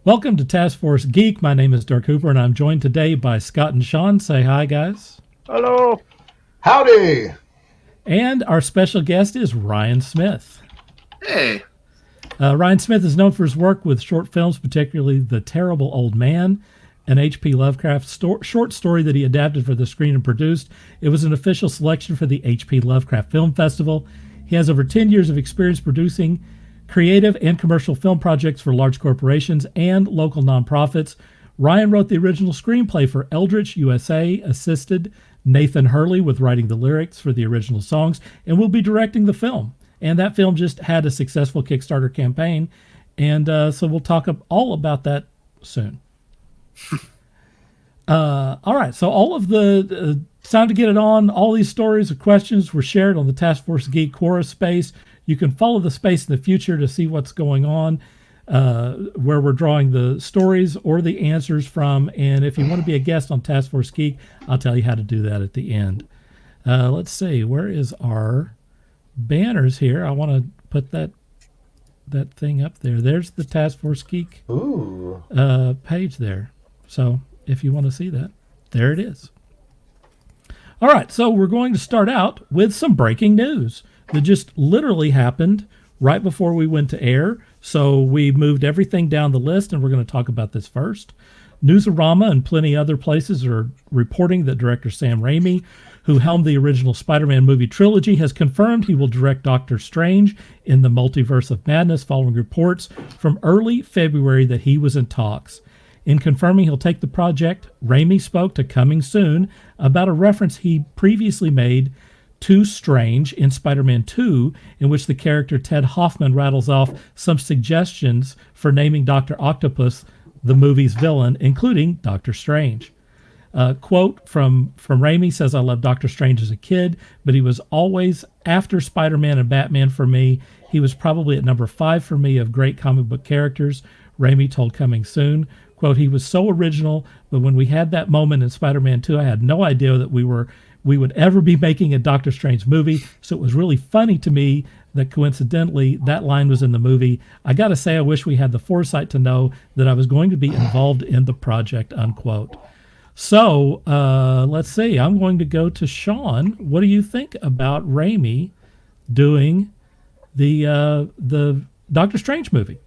Welcome to Taskforce Geek. My name is Dirk Hooper, and I'm joined today by Scott and Sean. Say hi, guys. Hello. Howdy. And our special guest is Ryan Smith. Hey. Ryan Smith is known for his work with short films, particularly The Terrible Old Man, an H.P. Lovecraft short story that he adapted for the screen and produced. It was an official selection for the H.P. Lovecraft Film Festival. He has over 10 years of experience producing creative and commercial film projects for large corporations and local nonprofits. Ryan wrote the original screenplay for Eldritch, USA, assisted Nathan Hurley with writing the lyrics for the original songs, and will be directing the film. And that film just had a successful Kickstarter campaign, and so we'll talk all about that soon. All right, so all of the time to get it on, all these stories or questions were shared on the Task Force Geek Quora space. You can follow the space in the future to see what's going on, where we're drawing the stories or the answers from. And if you want to be a guest on Task Force Geek, I'll tell you how to do that at the end. Let's see, where is our banners here? I want to put that thing up there. There's the Task Force Geek page there. So if you want to see that, there it is. All right, so we're going to start out with some breaking news that just literally happened right before we went to air. So we moved everything down the list, and we're going to talk about this first. Newsarama and plenty other places are reporting that director Sam Raimi, who helmed the original Spider-Man movie trilogy, has confirmed he will direct Doctor Strange in the Multiverse of Madness following reports from early February that he was in talks. In confirming he'll take the project, Raimi spoke to Coming Soon about a reference he previously made to Strange in Spider-Man 2, in which the character Ted Hoffman rattles off some suggestions for naming Dr. Octopus the movie's villain, including Doctor Strange. Quote from Raimi says, "I loved Doctor Strange as a kid, but he was always after Spider-Man and Batman for me. He was probably at number 5 for me of great comic book characters," Raimi told Coming Soon. Quote, "He was so original, but when we had that moment in Spider-Man 2, I had no idea that we would ever be making a Doctor Strange movie, so it was really funny to me that coincidentally that line was in the movie. I gotta say, I wish we had the foresight to know that I was going to be involved in the project," unquote. So let's see, I'm going to go to Sean. What do you think about Raimi doing the Doctor Strange movie?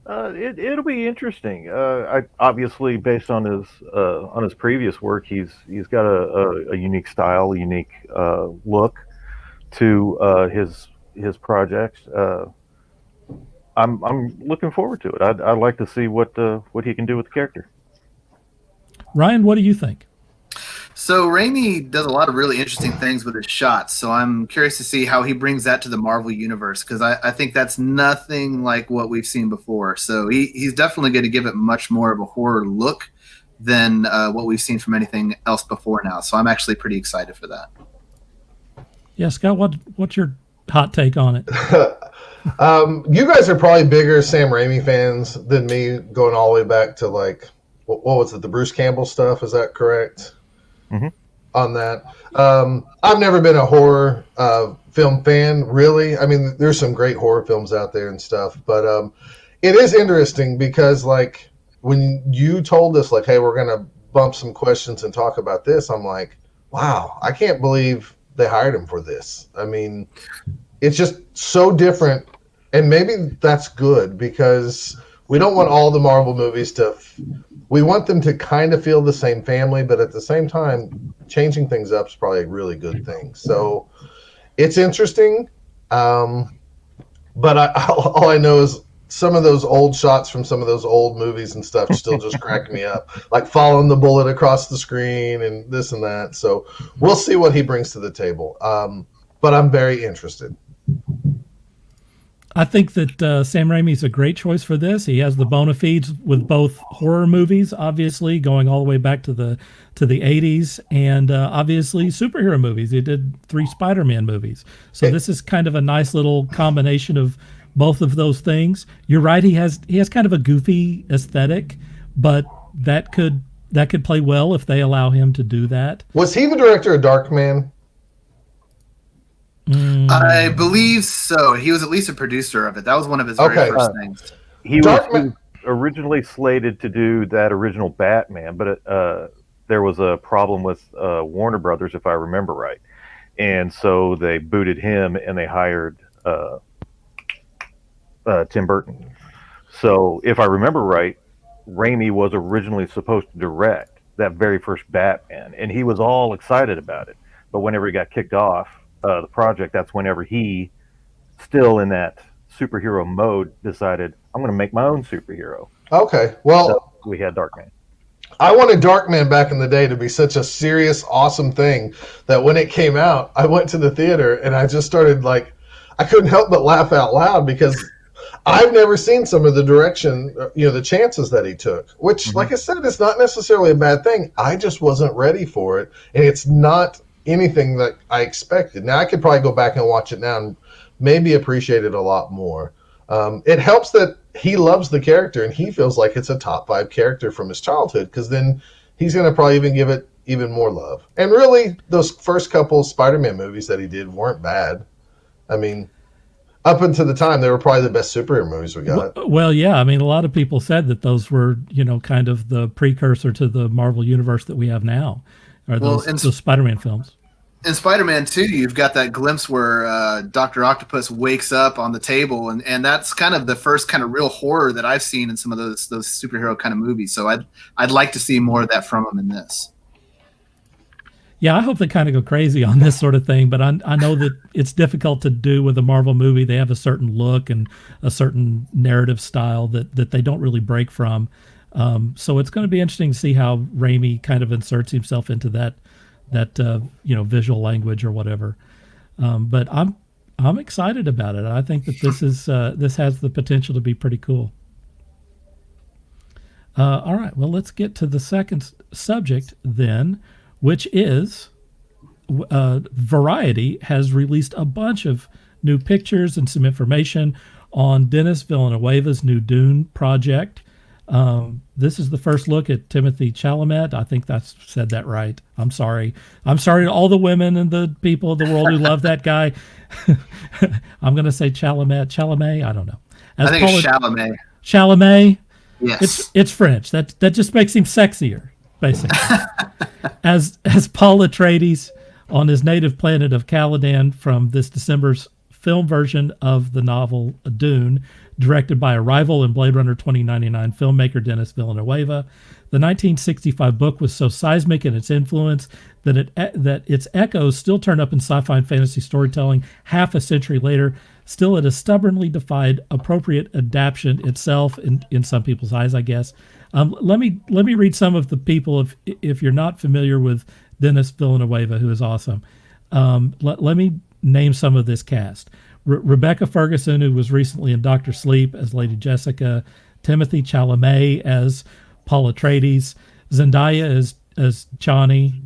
It'll be interesting. Obviously, based on his previous work, he's got a unique style, a unique look to his projects. I'm looking forward to it. I'd like to see what he can do with the character. Ryan, what do you think? So Raimi does a lot of really interesting things with his shots. So I'm curious to see how he brings that to the Marvel universe, because I think that's nothing like what we've seen before. So he's definitely going to give it much more of a horror look than what we've seen from anything else before now. So I'm actually pretty excited for that. Yeah, Scott, what's your hot take on it? You guys are probably bigger Sam Raimi fans than me, going all the way back to like, what was it, the Bruce Campbell stuff? Is that correct? Mm-hmm. On that. I've never been a horror film fan, really. I mean, there's some great horror films out there and stuff, but it is interesting because, like, when you told us, like, hey, we're going to bump some questions and talk about this, I'm like, wow, I can't believe they hired him for this. I mean, it's just so different, and maybe that's good because we don't want all the Marvel movies we want them to kind of feel the same family, but at the same time, changing things up is probably a really good thing. So it's interesting, but all I know is some of those old shots from some of those old movies and stuff still just crack me up, like following the bullet across the screen and this and that. So we'll see what he brings to the table, but I'm very interested. I think that Sam Raimi is a great choice for this. He has the bona fides with both horror movies, obviously going all the way back to the 80s, and obviously superhero movies. He did 3 Spider-Man movies, so this is kind of a nice little combination of both of those things. You're right; he has kind of a goofy aesthetic, but that could play well if they allow him to do that. Was he the director of Darkman? I believe so. He was at least a producer of it. That was one of his very first things. He originally slated to do that original Batman, but there was a problem with Warner Brothers, if I remember right, and so they booted him and they hired Tim Burton. So if I remember right, Raimi was originally supposed to direct that very first Batman, and he was all excited about it. But whenever he got kicked off the project, that's whenever he, still in that superhero mode, decided, I'm going to make my own superhero. Okay, well, So we had Darkman. I wanted Darkman back in the day to be such a serious, awesome thing that when it came out, I went to the theater and I just started I couldn't help but laugh out loud because I've never seen some of the direction, the chances that he took, which, like I said, is not necessarily a bad thing. I just wasn't ready for it, and it's not anything that I expected. Now, I could probably go back and watch it now and maybe appreciate it a lot more. It helps that he loves the character, and he feels like it's a top 5 character from his childhood, because then he's going to probably even give it even more love. And really, those first couple Spider-Man movies that he did weren't bad. I mean, up until the time, they were probably the best superhero movies we got. Well, yeah. I mean, a lot of people said that those were, kind of the precursor to the Marvel universe that we have now, or those Spider-Man films. In Spider-Man 2, you've got that glimpse where Dr. Octopus wakes up on the table, and that's kind of the first kind of real horror that I've seen in some of those superhero kind of movies. So I'd like to see more of that from him in this. Yeah, I hope they kind of go crazy on this sort of thing, but I know that it's difficult to do with a Marvel movie. They have a certain look and a certain narrative style that they don't really break from. So it's going to be interesting to see how Raimi kind of inserts himself into that visual language or whatever. But I'm excited about it. I think that this has the potential to be pretty cool. All right, well, let's get to the second subject then, which is Variety has released a bunch of new pictures and some information on Denis Villeneuve's new Dune project. This is the first look at Timothée Chalamet. I think that's said that right. I'm sorry. I'm sorry to all the women and the people of the world who love that guy. I'm going to say Chalamet. I don't know. I think it's Chalamet. Chalamet. Yes. It's French. That just makes him sexier, basically. as Paul Atreides on his native planet of Caladan from this December's film version of the novel Dune, directed by a rival and Blade Runner 2099 filmmaker Denis Villeneuve. The 1965 book was so seismic in its influence that its echoes still turn up in sci-fi and fantasy storytelling half a century later. Still, it has stubbornly defied appropriate adaptation itself in some people's eyes, I guess. Let me read some of the people if you're not familiar with Denis Villeneuve, who is awesome. Let me name some of this cast. Rebecca Ferguson, who was recently in Dr. Sleep as Lady Jessica, Timothée Chalamet as Paul Atreides, Zendaya as Chani,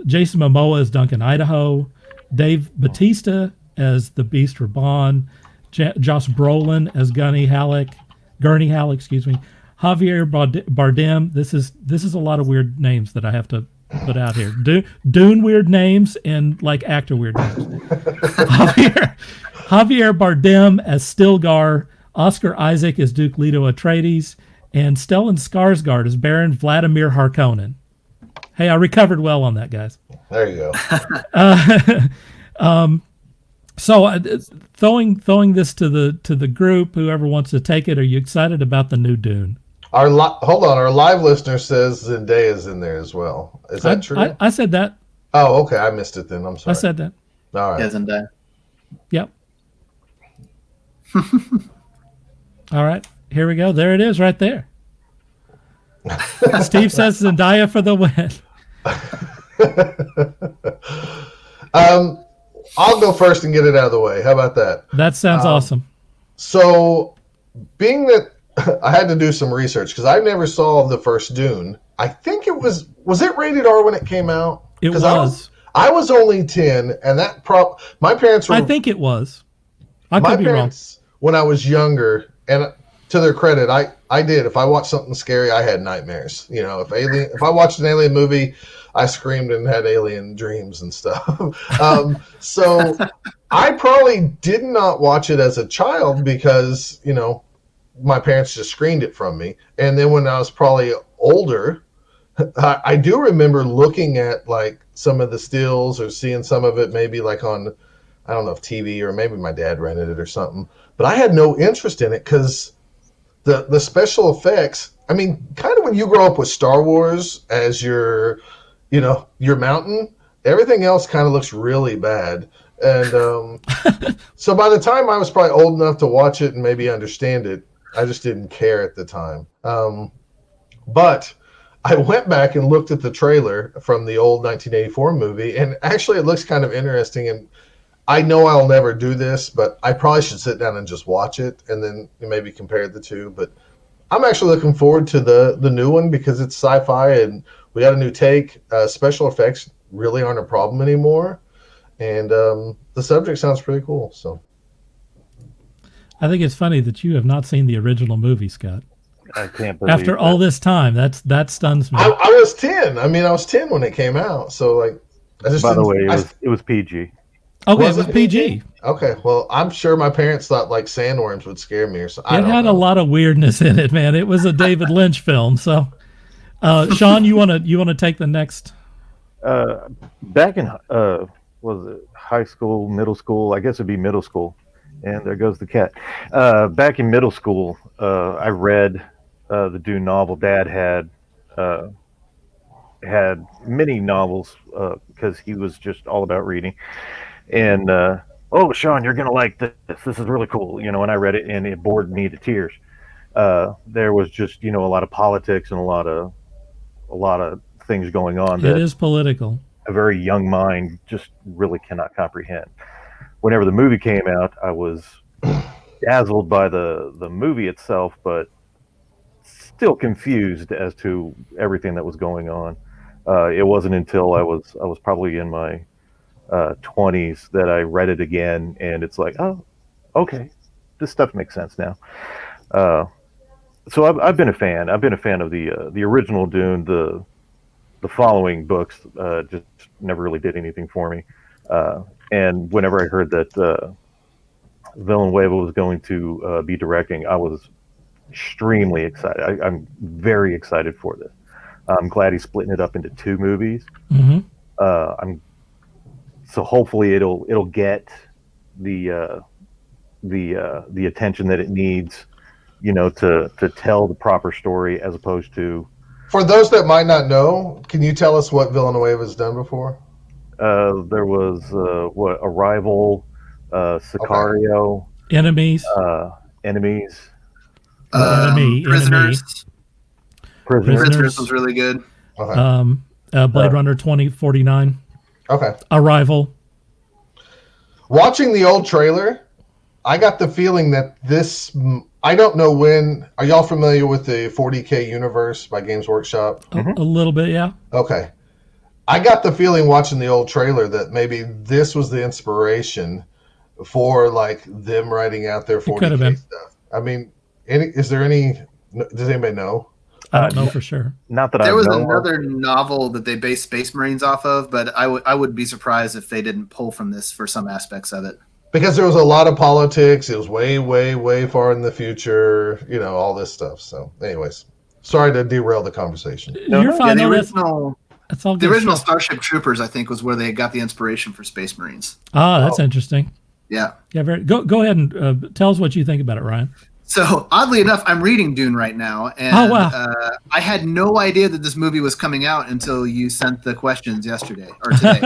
Jason Momoa as Duncan Idaho, Dave Bautista as the Beast Raban, Josh Brolin as Gurney Halleck, Javier Bardem. This is a lot of weird names that I have to put out here. Dune weird names and actor weird names. Javier Bardem as Stilgar, Oscar Isaac as Duke Leto Atreides, and Stellan Skarsgård as Baron Vladimir Harkonnen. Hey, I recovered well on that, guys. There you go. So throwing this to the group, whoever wants to take it, are you excited about the new Dune? Hold on. Our live listener says Zendaya's in there as well. Is that true? I said that. Oh, okay. I missed it then. I'm sorry. I said that. All right. Yeah, Zendaya. Yep. All right. Here we go. There it is right there. Steve says Zendaya for the win. I'll go first and get it out of the way. How about that? That sounds awesome. So, being that I had to do some research because I never saw the first Dune. I think it was it rated R when it came out? It was. I was only 10, and my parents were. I think it was. I could be wrong. When I was younger, and to their credit, I did. If I watched something scary, I had nightmares. If I watched an alien movie, I screamed and had alien dreams and stuff. So I probably did not watch it as a child because, my parents just screened it from me. And then when I was probably older, I do remember looking at like some of the stills or seeing some of it maybe like on, I don't know if TV or maybe my dad rented it or something. But I had no interest in it because the special effects, I mean, kind of when you grow up with Star Wars as your mountain, everything else kind of looks really bad. And so by the time I was probably old enough to watch it and maybe understand it, I just didn't care at the time. But I went back and looked at the trailer from the old 1984 movie, and actually it looks kind of interesting. And I know I'll never do this, but I probably should sit down and just watch it and then maybe compare the two. But I'm actually looking forward to the new one because it's sci-fi and we got a new take. Special effects really aren't a problem anymore. And the subject sounds pretty cool. So I think it's funny that you have not seen the original movie, Scott. I can't believe After all this time, that stuns me. I was 10. I mean, I was 10 when it came out. So like, I just By the way, it was PG. Okay, it was PG. Okay, well, I'm sure my parents thought like sandworms would scare me or something. It had a lot of weirdness in it, man. It was a David Lynch film. So, Sean, you want to take the next? Back in was it high school, middle school? I guess it'd be middle school. And there goes the cat. Back in middle school, I read the Dune novel. Dad had many novels because he was just all about reading. And oh, Sean, you're gonna like this. This is really cool, and I read it, and it bored me to tears. There was just a lot of politics and a lot of things going on. It is political. A very young mind just really cannot comprehend. Whenever the movie came out, I was dazzled by the movie itself, but still confused as to everything that was going on. It wasn't until I was probably in my 20s that I read it again, and it's like, oh, okay, this stuff makes sense now. So I've been a fan. I've been a fan of the original Dune. The following books just never really did anything for me. And whenever I heard that Villenueve was going to be directing, I was extremely excited. I'm very excited for this. I'm glad he's splitting it up into 2 movies. Mm-hmm. So hopefully it'll get the attention that it needs, to tell the proper story as opposed to. For those that might not know, can you tell us what Villenueve has done before? There was Arrival, Sicario, Okay. Enemies. Enemies. Prisoners. Prisoners. Prisoners was really good. Okay. Blade Runner 2049. Okay. Arrival. Watching the old trailer, I got the feeling that this. I don't know when. Are y'all familiar with the 40K universe by Games Workshop? A little bit, yeah. Okay. I got the feeling watching the old trailer that maybe this was the inspiration for like them writing out their 40K stuff. I mean, does anybody know? I don't know for sure. Not that there I was know another novel that they based Space Marines off of, but I would be surprised if they didn't pull from this for some aspects of it. Because there was a lot of politics. It was way, way, way far in the future. All this stuff. So, anyways, sorry to derail the conversation. You're fine. Yeah, That's all good. The original stuff. Starship Troopers, I think, was where they got the inspiration for Space Marines. That's interesting. Yeah. Yeah. Go ahead and tell us what you think about it, Ryan. So oddly enough, I'm reading Dune right now, and I had no idea that this movie was coming out until you sent the questions yesterday or today.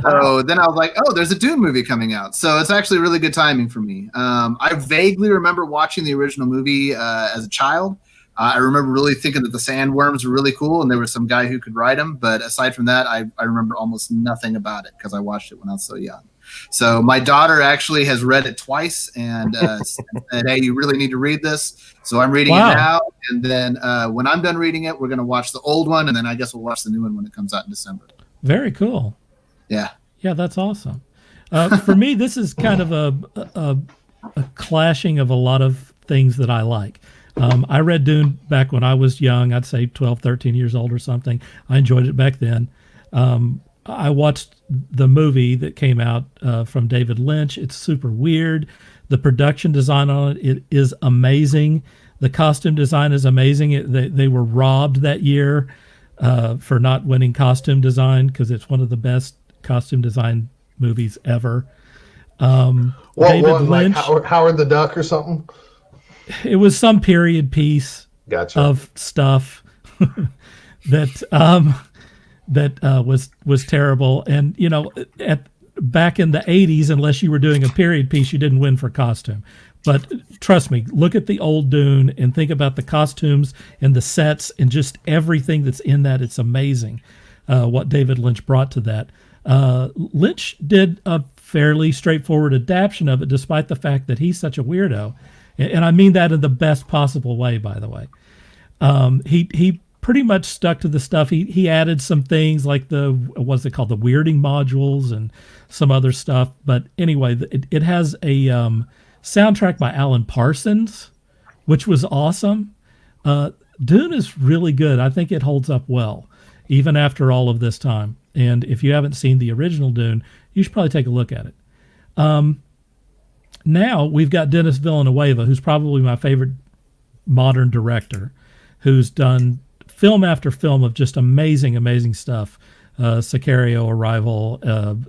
So then I was like, oh, there's a Dune movie coming out. So it's actually really good timing for me. I vaguely remember watching the original movie as a child. I remember really thinking that the sandworms were really cool, and there was some guy who could ride them. But aside from that, I remember almost nothing about it because I watched it when I was so young. So my daughter actually has read it twice and said, hey, you really need to read this. So I'm reading it now. And then when I'm done reading it, we're going to watch the old one. And then I guess we'll watch the new one when it comes out in December. Very cool. Yeah. Yeah, that's awesome. For me, this is kind of a clashing of a lot of things that I like. I read Dune back when I was young. I'd say 12, 13 years old or something. I enjoyed it back then. I watched the movie that came out from David Lynch. It's super weird. The production design on it is amazing. The costume design is amazing. They were robbed that year for not winning costume design, because it's one of the best costume design movies ever. David Lynch, like Howard the Duck or something? it was some period piece Gotcha. of stuff that was terrible. And back in the 80s, unless you were doing a period piece, you didn't win for costume. But trust me, look at the old Dune and think about the costumes and the sets and just everything that's in that. It's amazing what David Lynch brought to that. Lynch did a fairly straightforward adaptation of it, despite the fact that he's such a weirdo. And I mean that in the best possible way, by the way. He pretty much stuck to the stuff. He added some things like what's it called, the weirding modules and some other stuff. But anyway, it has a soundtrack by Alan Parsons, which was awesome. Dune is really good. I think it holds up well, even after all of this time. And if you haven't seen the original Dune, you should probably take a look at it. Now we've got Denis Villenueve, who's probably my favorite modern director, who's done film after film of just amazing, amazing stuff. Sicario, Arrival,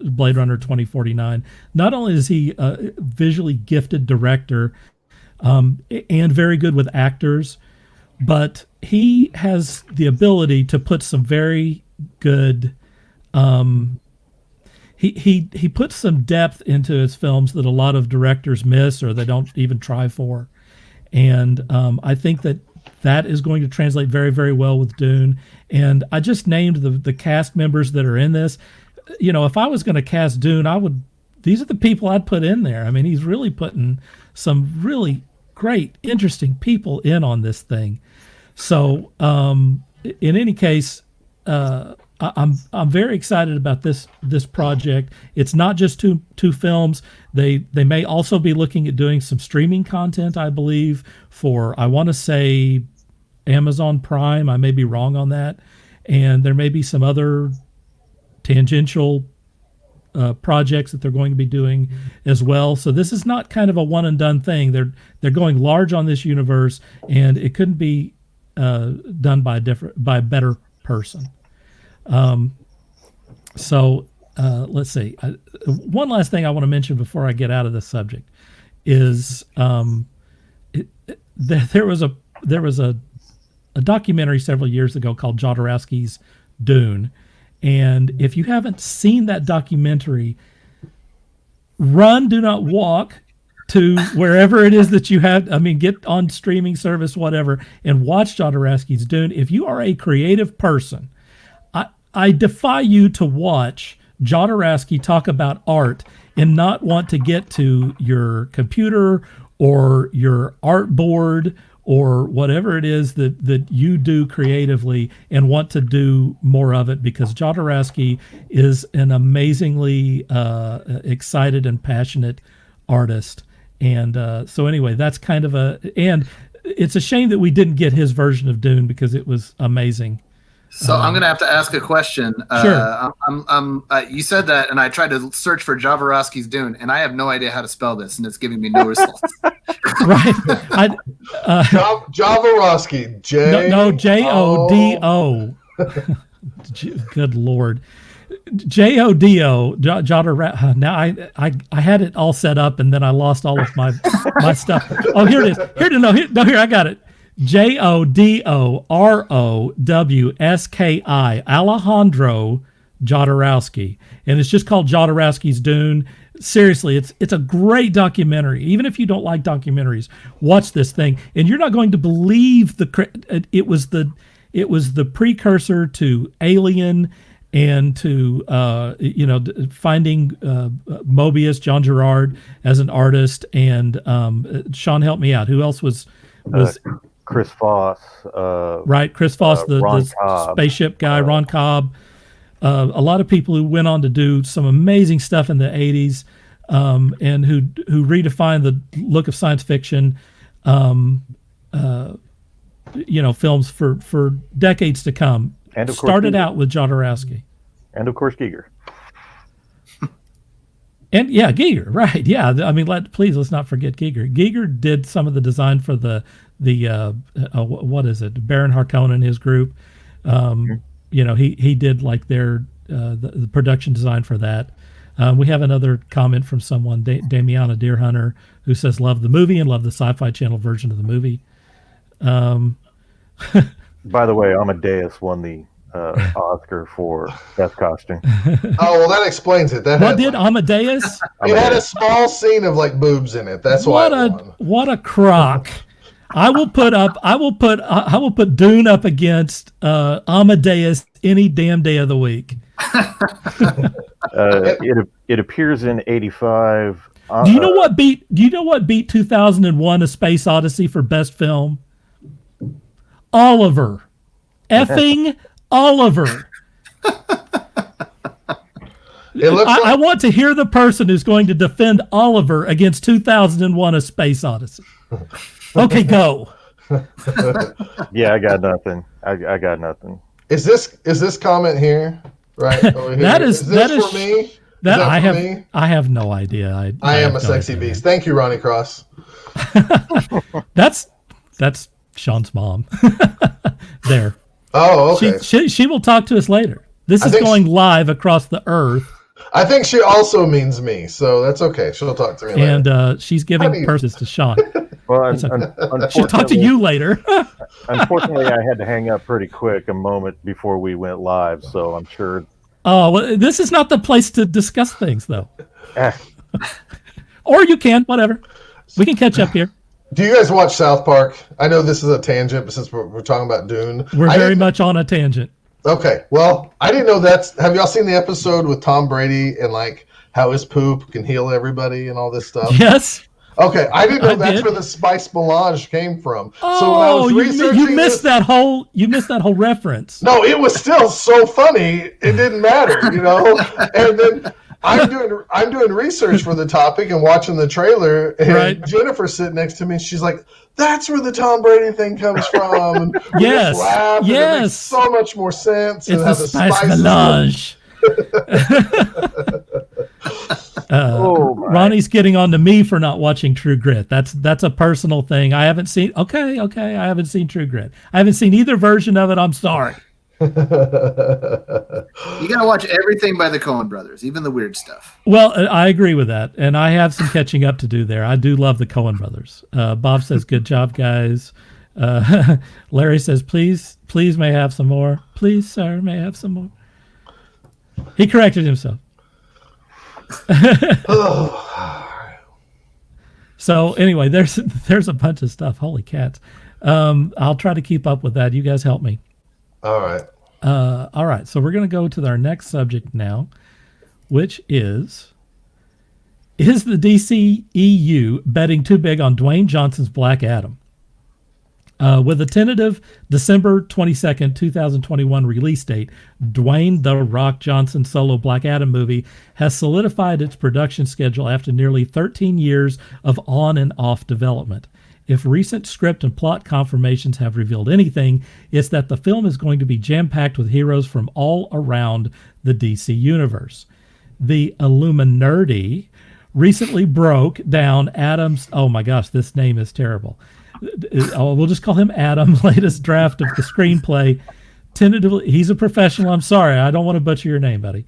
Blade Runner 2049. Not only is he a visually gifted director and very good with actors, but he has the ability to put some very good. He puts some depth into his films that a lot of directors miss or they don't even try for, and I think that is going to translate very, very well with Dune. And I just named the cast members that are in this. If I was going to cast Dune, these are the people I'd put in there. I mean, he's really putting some really great, interesting people in on this thing. So, in any case, I'm very excited about this project. It's not just two films. They may also be looking at doing some streaming content, I believe, for, I want to say, Amazon Prime. I may be wrong on that. And there may be some other tangential projects that they're going to be doing as well. So this is not kind of a one and done thing. They're going large on this universe, and it couldn't be done by a better person. So let's see. One last thing I want to mention before I get out of this subject is there was a documentary several years ago called Jodorowsky's Dune, and if you haven't seen that documentary, run, do not walk to wherever it is that you have. I mean, get on streaming service, whatever, and watch Jodorowsky's Dune. If you are a creative person, I defy you to watch Jodorowsky talk about art and not want to get to your computer or your artboard or whatever it is that you do creatively and want to do more of it, because Jodorowsky is an amazingly excited and passionate artist. And so anyway, that's kind of and it's a shame that we didn't get his version of Dune, because it was amazing. So I'm going to have to ask a question. Sure. You said that, and I tried to search for Jodorowsky's Dune, and I have no idea how to spell this, and it's giving me no results. Right. Jodorowsky. Jodo. Good Lord. Jodo. Jodorowsky. Now I had it all set up, and then I lost all of my stuff. Oh, here it is. Here I got it. Jodorowsky, Alejandro Jodorowsky, and it's just called Jodorowsky's Dune. Seriously, it's a great documentary. Even if you don't like documentaries, watch this thing, and you're not going to believe it was the precursor to Alien and to finding Mobius, John Gerard, as an artist, and Sean, help me out. Who else was Chris Foss, right? Chris Foss, the Cobb, spaceship guy, Ron Cobb. A lot of people who went on to do some amazing stuff in the 80s, and who redefined the look of science fiction, films for decades to come. And of course, started out with Jodorowsky. And of course, Giger. And yeah, Giger, right? Yeah, I mean, let's not forget Giger. Giger did some of the design for the what is it? Baron Harkonnen and his group. He did like their the production design for that. We have another comment from someone, Damiana Deerhunter, who says love the movie and love the Sci-Fi Channel version of the movie. By the way, Amadeus won the Oscar for best costume. Oh, well, that explains it. What did Amadeus? It had a small scene of like boobs in it. That's why. What a crock! I will put Dune up against Amadeus any damn day of the week. It appears in '85. Do you know what beat 2001: A Space Odyssey for best film? Oliver, effing Oliver. I want to hear the person who's going to defend Oliver against 2001: A Space Odyssey. Okay, go. Yeah, I got nothing. I got nothing. Is this comment here? Right over here. That is for me. I have no idea. I am a sexy beast. Thank you, Ronnie Cross. That's Sean's mom. There. Oh, okay. She will talk to us later. This is going live across the earth. I think she also means me, so that's okay. She'll talk to me later. And she's giving purses to Sean. Well, she'll talk to you later. Unfortunately, I had to hang up pretty quick a moment before we went live, so I'm sure. Oh, well, this is not the place to discuss things, though. Or you can, whatever. We can catch up here. Do you guys watch South Park? I know this is a tangent, but since we're talking about Dune. We're very much on a tangent. Okay, well, I didn't know have y'all seen the episode with Tom Brady and like how his poop can heal everybody and all this stuff? Yes. Okay, I didn't know that's where the spice melange came from. Oh, so when I was researching you missed that whole reference. No, it was still so funny. It didn't matter, And then I'm doing research for the topic and watching the trailer, and right. Jennifer's sitting next to me. And she's like, "That's where the Tom Brady thing comes from." And we yes, just laugh, yes, and it makes so much more sense. It's the spice melange. Ronnie's getting on to me for not watching True Grit. That's a personal thing. I haven't seen. Okay. I haven't seen True Grit. I haven't seen either version of it. I'm sorry. You gotta watch everything by the Coen brothers, even the weird stuff. Well, I agree with that, and I have some catching up to do there. I do love the Coen brothers. Bob says, "Good job, guys." Larry says, "Please, may I have some more? Please, sir, may I have some more?" He corrected himself. So anyway, there's a bunch of stuff. Holy cats! I'll try to keep up with that. You guys help me. All right. All right. So we're going to go to our next subject now, which is the DCEU betting too big on Dwayne Johnson's Black Adam? With a tentative December 22nd, 2021 release date, Dwayne "The Rock" Johnson solo Black Adam movie has solidified its production schedule after nearly 13 years of on and off development. If recent script and plot confirmations have revealed anything, it's that the film is going to be jam-packed with heroes from all around the DC universe. The Illuminati recently broke down Adam's, oh my gosh, this name is terrible. We'll just call him Adam, latest draft of the screenplay. Tentatively, he's a professional. I'm sorry, I don't want to butcher your name, buddy.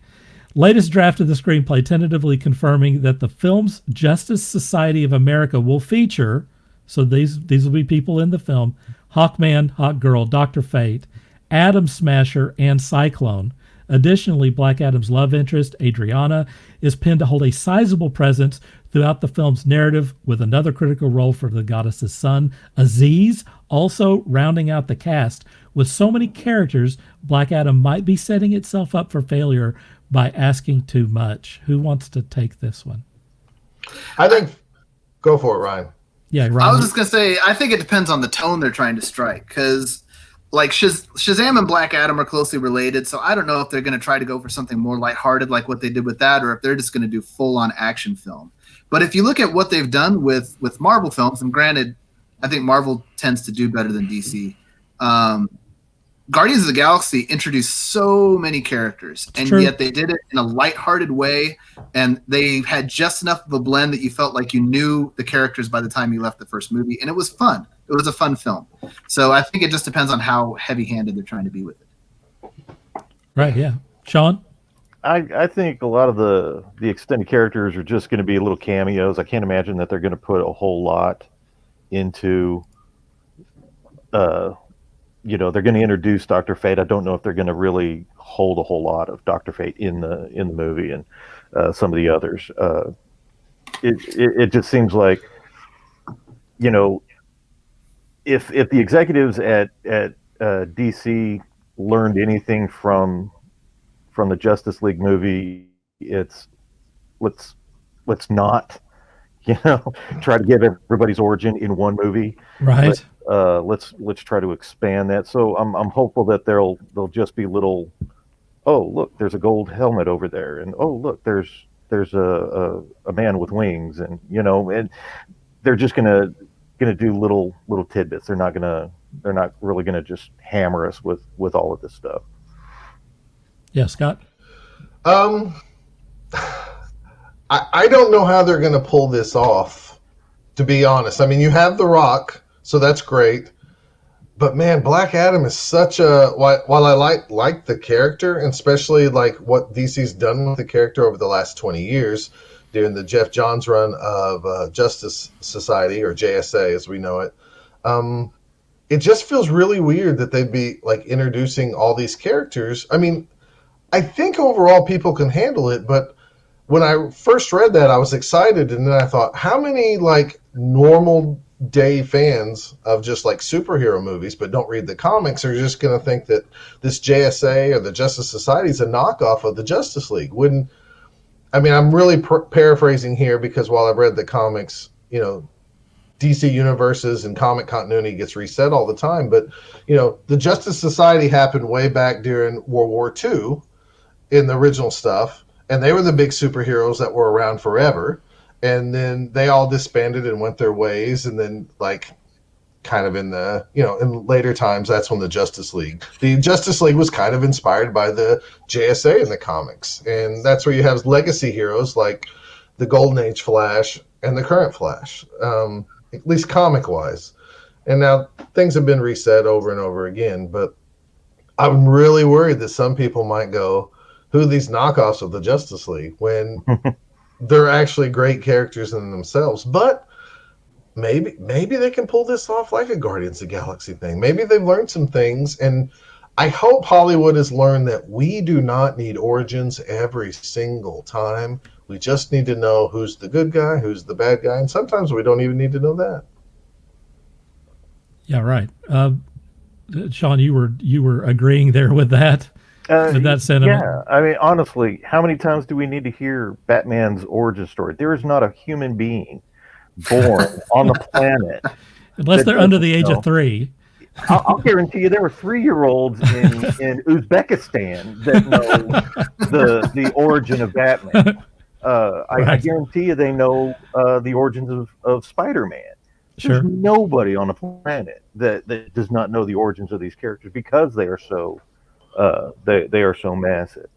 Latest draft of the screenplay tentatively confirming that the film's Justice Society of America will feature, so these will be people in the film, Hawkman, Hawkgirl, Dr. Fate, Atom Smasher, and Cyclone. Additionally, Black Adam's love interest, Adriana, is pinned to hold a sizable presence throughout the film's narrative, with another critical role for the goddess's son, Aziz, also rounding out the cast. With so many characters, Black Adam might be setting itself up for failure by asking too much. Who wants to take this one? I think, go for it, Ryan. Yeah, Ryan. I was just going to say, I think it depends on the tone they're trying to strike, because like Shazam and Black Adam are closely related, so I don't know if they're going to try to go for something more lighthearted like what they did with that, or if they're just going to do full-on action film. But if you look at what they've done with Marvel films, and granted, I think Marvel tends to do better than DC, Guardians of the Galaxy introduced so many characters, and True. yet they did it in a lighthearted way, and they had just enough of a blend that you felt like you knew the characters by the time you left the first movie, and it was fun. It was a fun film. So I think it just depends on how heavy-handed they're trying to be with it. Right, yeah. Sean? I think a lot of the extended characters are just going to be little cameos. I can't imagine that they're going to put a whole lot into, they're going to introduce Dr. Fate. I don't know if they're going to really hold a whole lot of Dr. Fate in the movie and some of the others. It just seems like, if the executives at DC learned anything from the Justice League movie, it's let's not try to give everybody's origin in one movie. Right. Let's try to expand that. So I'm hopeful that they'll just be little. Oh, look, there's a gold helmet over there, and oh, look, there's a man with wings, and and they're just gonna do little tidbits. They're not really gonna just hammer us with all of this stuff. Yeah, Scott? I don't know how they're going to pull this off, to be honest. I mean, you have The Rock, so that's great. But man, Black Adam is such a... While I like the character, and especially like what DC's done with the character over the last 20 years, during the Jeff Johns run of Justice Society, or JSA as we know it, it just feels really weird that they'd be like introducing all these characters. I mean, I think overall people can handle it, but when I first read that, I was excited, and then I thought, how many like normal day fans of just like superhero movies but don't read the comics are just going to think that this JSA or the Justice Society is a knockoff of the Justice League? I'm really paraphrasing here, because while I've read the comics, DC universes and comic continuity gets reset all the time, but the Justice Society happened way back during World War II in the original stuff, and they were the big superheroes that were around forever, and then they all disbanded and went their ways, and then like kind of in the in later times, that's when the Justice League was kind of inspired by the JSA in the comics, and that's where you have legacy heroes like the Golden Age Flash and the current Flash, at least comic wise. And now things have been reset over and over again, but I'm really worried that some people might go, who are these knockoffs of the Justice League, when they're actually great characters in themselves. But maybe they can pull this off like a Guardians of the Galaxy thing. Maybe they've learned some things, and I hope Hollywood has learned that we do not need origins every single time. We just need to know who's the good guy, who's the bad guy, and sometimes we don't even need to know that. Yeah, right. Sean, you were agreeing there with that. With that sentiment. Yeah, I mean, honestly, how many times do we need to hear Batman's origin story? There is not a human being born on the planet, unless they're under the age of 3. I'll guarantee you there were 3-year-olds in Uzbekistan that know the origin of Batman. I guarantee you they know the origins of Spider-Man. Sure. There's nobody on the planet that does not know the origins of these characters, because they are so they are so massive.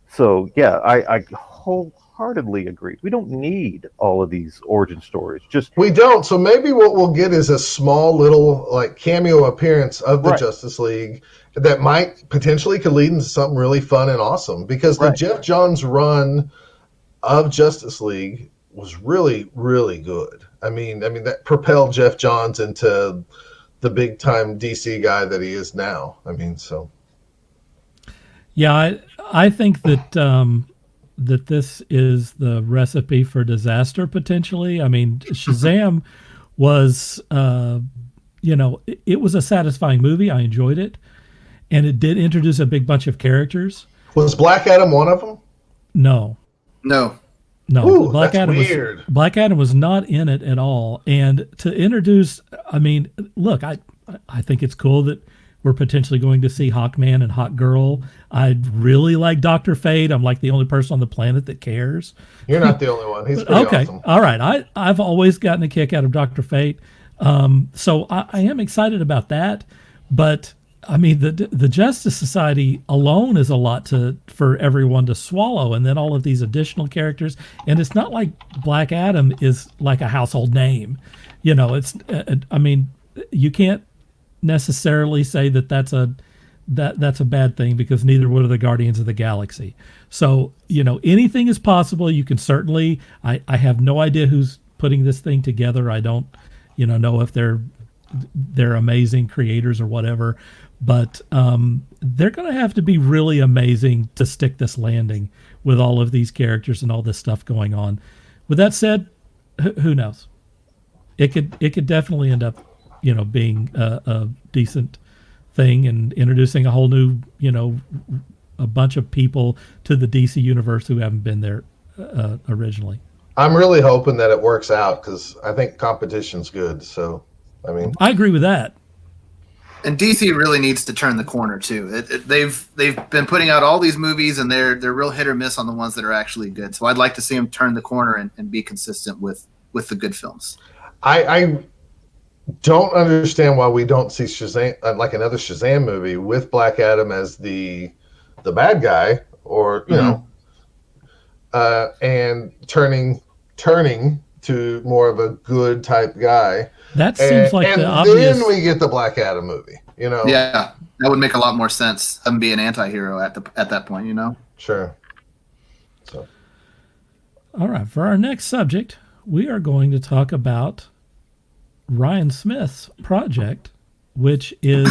So yeah, I wholeheartedly agree. We don't need all of these origin stories. We don't. So maybe what we'll get is a small little like cameo appearance of the Justice League that might potentially could lead into something really fun and awesome. Because the Jeff Johns run of Justice League was really, really good. I mean that propelled Jeff Johns into the big time DC guy that he is now. Yeah, I think that that this is the recipe for disaster potentially. I mean, Shazam was, it was a satisfying movie. I enjoyed it, and it did introduce a big bunch of characters. Was Black Adam one of them? No. Ooh, Black Adam weird. Black Adam was not in it at all. And to introduce, I mean, look, I think it's cool that we're potentially going to see Hawkman and Hawkgirl. I really like Dr. Fate. I'm like the only person on the planet that cares. You're not the only one. He's pretty awesome. All right. I've always gotten a kick out of Dr. Fate. So I am excited about that. But I mean, the Justice Society alone is a lot for everyone to swallow, and then all of these additional characters. And it's not like Black Adam is like a household name, It's, I mean, you can't necessarily say that's a bad thing, because neither would the Guardians of the Galaxy. So anything is possible. You can certainly. I have no idea who's putting this thing together. I don't, know if they're amazing creators or whatever. But they're going to have to be really amazing to stick this landing with all of these characters and all this stuff going on. With that said, who knows? It could definitely end up, being a decent thing and introducing a whole new, a bunch of people to the DC universe who haven't been there originally. I'm really hoping that it works out, because I think competition's good. So, I mean, I agree with that. And DC really needs to turn the corner too. They've been putting out all these movies, and they're real hit or miss on the ones that are actually good. So I'd like to see them turn the corner and be consistent with the good films. I don't understand why we don't see Shazam, like another Shazam movie with Black Adam as the bad guy, or and turning to more of a good type guy. That seems like the obvious. And then we get the Black Adam movie, Yeah, that would make a lot more sense. Have him be an anti-hero at that point, Sure. So. All right, for our next subject, we are going to talk about Ryan Smith's project, which is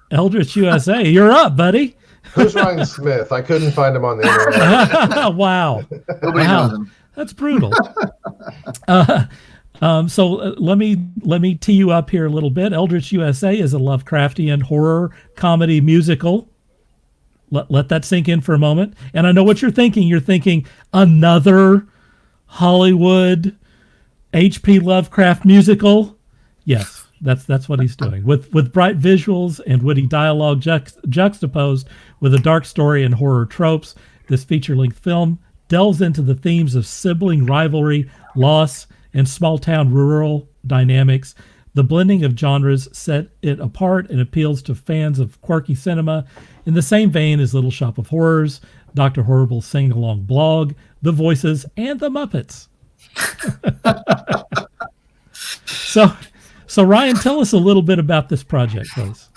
Eldritch USA. You're up, buddy. Who's Ryan Smith? I couldn't find him on the internet. Wow. Nobody knows him. That's brutal. So let me tee you up here a little bit. Eldritch USA is a Lovecraftian horror comedy musical. Let that sink in for a moment. And I know what you're thinking. You're thinking another Hollywood H.P. Lovecraft musical. Yes, that's what he's doing. With bright visuals and witty dialogue juxtaposed with a dark story and horror tropes, this feature-length film delves into the themes of sibling rivalry, loss, and small-town rural dynamics. The blending of genres set it apart and appeals to fans of quirky cinema in the same vein as Little Shop of Horrors, Dr. Horrible's sing-along blog, The Voices, and The Muppets. So Ryan, tell us a little bit about this project, please.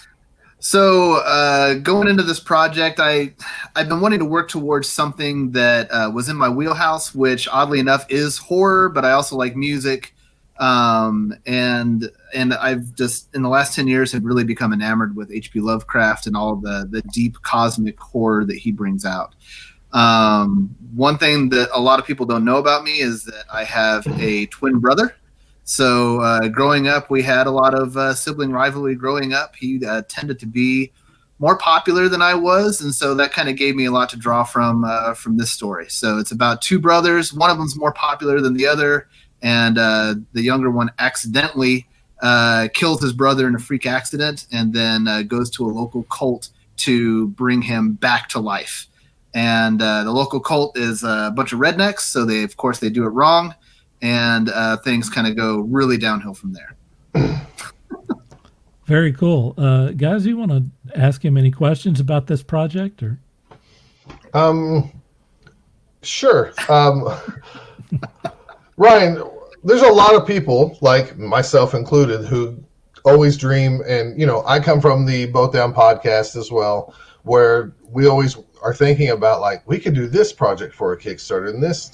So going into this project, I've been wanting to work towards something that was in my wheelhouse, which oddly enough is horror, but I also like music. And I've just in the last 10 years have really become enamored with H.P. Lovecraft and all the deep cosmic horror that he brings out. One thing that a lot of people don't know about me is that I have a twin brother. So growing up, we had a lot of sibling rivalry growing up. He tended to be more popular than I was, and so that kind of gave me a lot to draw from this story. So it's about two brothers. One of them's more popular than the other, and the younger one accidentally kills his brother in a freak accident, and then goes to a local cult to bring him back to life. And the local cult is a bunch of rednecks, so they do it wrong. And things kind of go really downhill from there. Very cool. Guys, you want to ask him any questions about this project? Or? Sure. Ryan, there's a lot of people, like myself included, who always dream, and, I come from the Boat Down podcast as well, where we always are thinking about, like, we could do this project for a Kickstarter and this.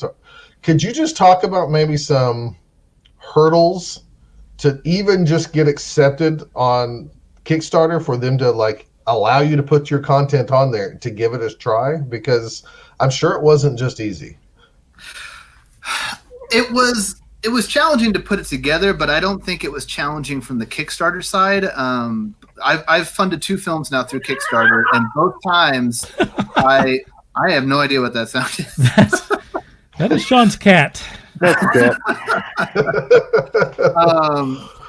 Could you just talk about maybe some hurdles to even just get accepted on Kickstarter for them to allow you to put your content on there to give it a try? Because I'm sure it wasn't just easy. It was challenging to put it together, but I don't think it was challenging from the Kickstarter side. I've funded 2 films now through Kickstarter, and both times I have no idea what that sound is. That is Sean's cat. That's good.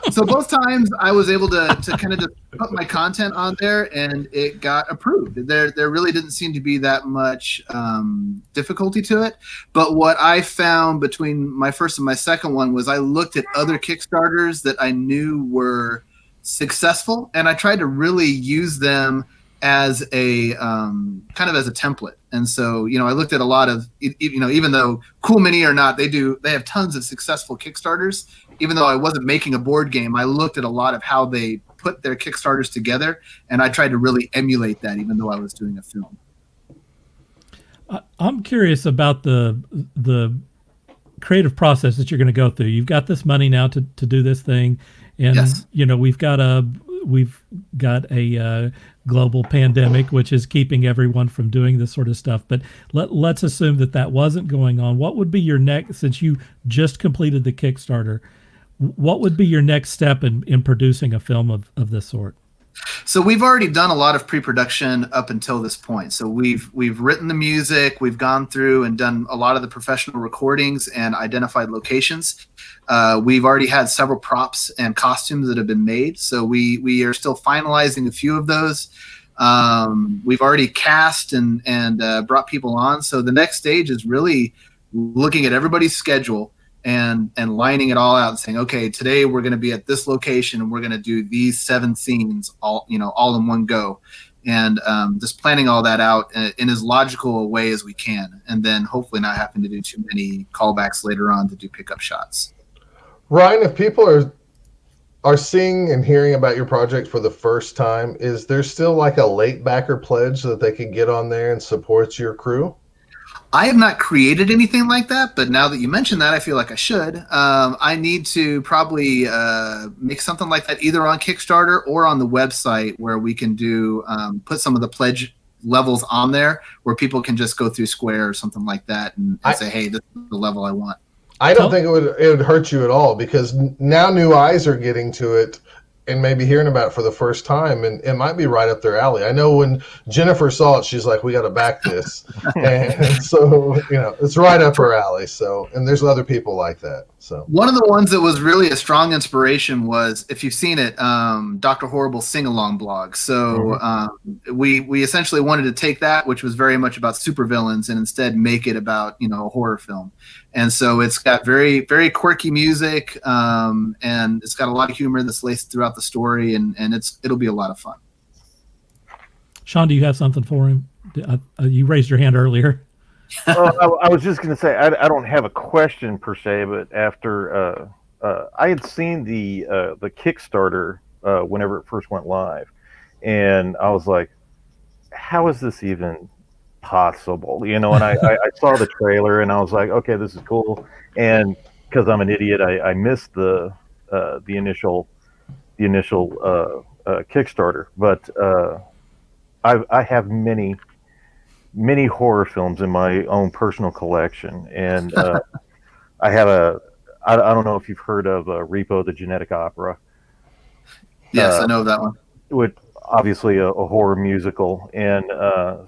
So both times I was able to kind of just put my content on there, and it got approved. There really didn't seem to be that much difficulty to it. But what I found between my first and my second one was I looked at other Kickstarters that I knew were successful, and I tried to really use them as a kind of as a template. And so, I looked at a lot of, even though Cool Mini or not, they have tons of successful Kickstarters. Even though I wasn't making a board game, I looked at a lot of how they put their Kickstarters together, and I tried to really emulate that, even though I was doing a film. I'm curious about the creative process that you're going to go through. You've got this money now to do this thing, and Yes. We've got a global pandemic, which is keeping everyone from doing this sort of stuff. But let's assume that wasn't going on. What would be your next, since you just completed the Kickstarter, what would be your next step in producing a film of this sort? So we've already done a lot of pre-production up until this point. So we've written the music, we've gone through and done a lot of the professional recordings and identified locations. We've already had several props and costumes that have been made. So we are still finalizing a few of those. We've already cast and brought people on. So the next stage is really looking at everybody's schedule and lining it all out and saying, okay, today we're going to be at this location and we're going to do these 7 scenes all in one go. And just planning all that out in as logical a way as we can. And then hopefully not having to do too many callbacks later on to do pickup shots. Ryan, if people are seeing and hearing about your project for the first time, is there still like a late backer pledge that they can get on there and support your crew? I have not created anything like that, but now that you mentioned that, I feel like I should. I need to probably make something like that either on Kickstarter or on the website, where we can do put some of the pledge levels on there where people can just go through Square or something like that and say, hey, this is the level I want. I don't think it would hurt you at all, because now new eyes are getting to it and maybe hearing about it for the first time, and it might be right up their alley. I know when Jennifer saw it, she's like, we got to back this. And so, it's right up her alley. So, and there's other people like that. So one of the ones that was really a strong inspiration was, if you've seen it, Dr. Horrible's sing-along blog. So we essentially wanted to take that, which was very much about supervillains, and instead make it about, a horror film. And so it's got very, very quirky music, and it's got a lot of humor that's laced throughout the story, and it'll be a lot of fun. Sean, do you have something for him? You raised your hand earlier. I was just going to say, I don't have a question per se, but after I had seen the Kickstarter whenever it first went live, and I was like, how is this even possible? And I saw the trailer and I was like, okay, this is cool. And because I'm an idiot, I missed the initial Kickstarter, but I have many horror films in my own personal collection, and I have I don't know if you've heard of Repo the Genetic Opera. Yes, I know that one. With obviously a horror musical, and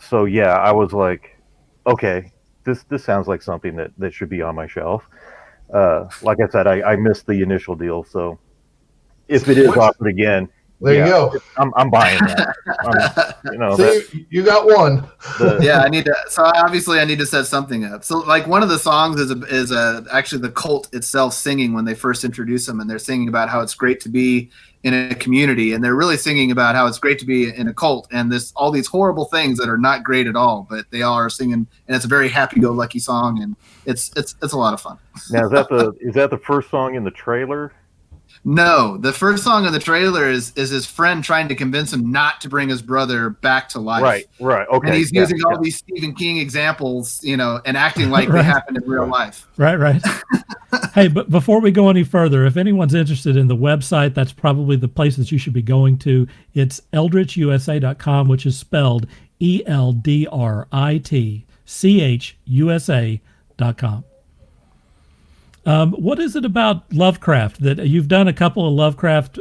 so yeah, I was like, okay, this sounds like something that should be on my shelf. Like I said, I missed the initial deal, so if it is offered again, there you go. I'm buying that. So you got one. I need to. So obviously, I need to set something up. So like one of the songs is actually the cult itself singing when they first introduce them, and they're singing about how it's great to be in a community, and they're really singing about how it's great to be in a cult, and all these horrible things that are not great at all, but they all are singing, and it's a very happy-go-lucky song, and it's a lot of fun. Now, is that the first song in the trailer? No, the first song in the trailer is his friend trying to convince him not to bring his brother back to life. Right. Okay. And he's using all these Stephen King examples, and acting like they happened in real life. Right. Hey, but before we go any further, if anyone's interested in the website, that's probably the place that you should be going to. It's eldritchusa.com, which is spelled ELDRITCHUSA.com. What is it about Lovecraft that you've done a couple of Lovecraft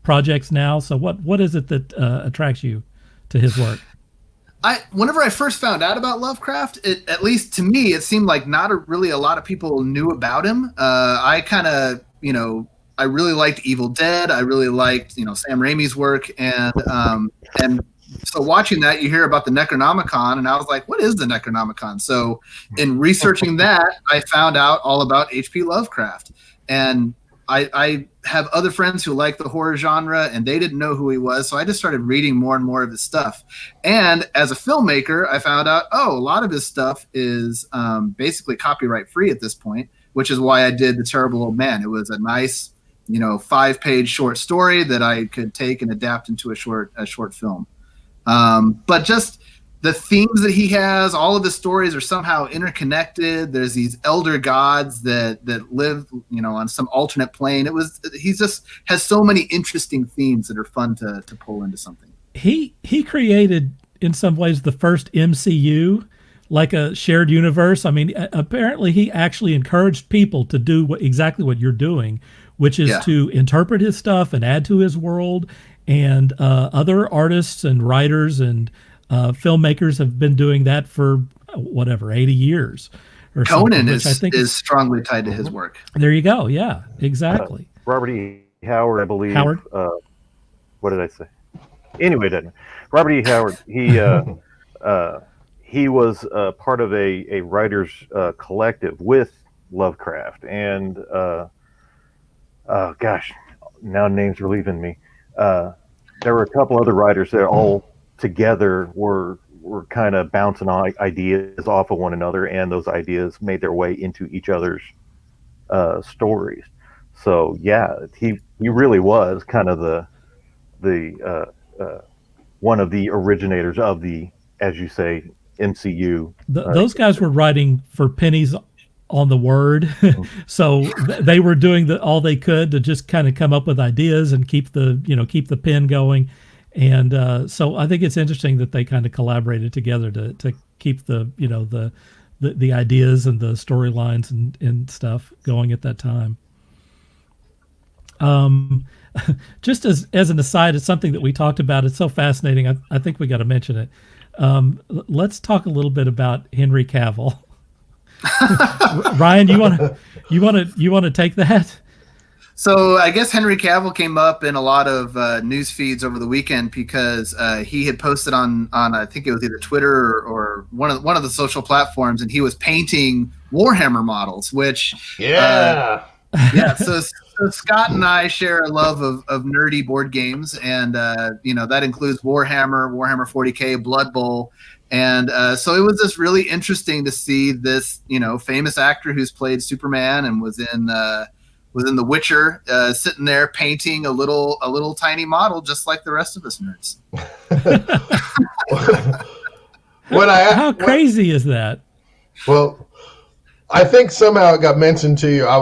projects now? So what is it that attracts you to his work? Whenever I first found out about Lovecraft, at least to me, it seemed like really a lot of people knew about him. I kind of, I really liked Evil Dead. I really liked, Sam Raimi's work, and so watching that, you hear about the Necronomicon, and I was like, what is the Necronomicon? So in researching that, I found out all about H.P. Lovecraft. And I have other friends who like the horror genre, and they didn't know who he was. So I just started reading more and more of his stuff. And as a filmmaker, I found out, a lot of his stuff is basically copyright free at this point, which is why I did The Terrible Old Man. It was a nice, 5-page short story that I could take and adapt into a short film. But just the themes that he has, all of the stories are somehow interconnected. There's these elder gods that live, on some alternate plane. He just has so many interesting themes that are fun to pull into something. He created, in some ways, the first MCU, like a shared universe. I mean, apparently he actually encouraged people to do exactly what you're doing, which is to interpret his stuff and add to his world. And other artists and writers and filmmakers have been doing that for 80 years or Conan something, I think is strongly tied to his work. There you go. Yeah, exactly. Robert E. Howard, I believe. Howard? What did I say? Anyway, Robert E. Howard, he was part of a writers collective with Lovecraft. And, now names are leaving me. There were a couple other writers that all together were kind of bouncing ideas off of one another, and those ideas made their way into each other's stories. So he really was kind of the one of the originators of the, as you say, MCU. Those guys were writing for pennies on the word. So they were doing all they could to just kind of come up with ideas and keep the pen going. And so I think it's interesting that they kind of collaborated together to keep the ideas and the storylines and stuff going at that time. Just as an aside, it's something that we talked about. It's so fascinating. I think we got to mention it. Let's talk a little bit about Henry Cavill. Ryan, you want to take that? So I guess Henry Cavill came up in a lot of news feeds over the weekend because he had posted on I think it was either Twitter or one of the social platforms, and he was painting Warhammer models, which So Scott and I share a love of nerdy board games, and that includes Warhammer 40K, Blood Bowl. And so it was just really interesting to see this, famous actor who's played Superman and was in The Witcher, sitting there painting a little tiny model, just like the rest of us nerds. How crazy is that? Well, I think somehow it got mentioned to you. I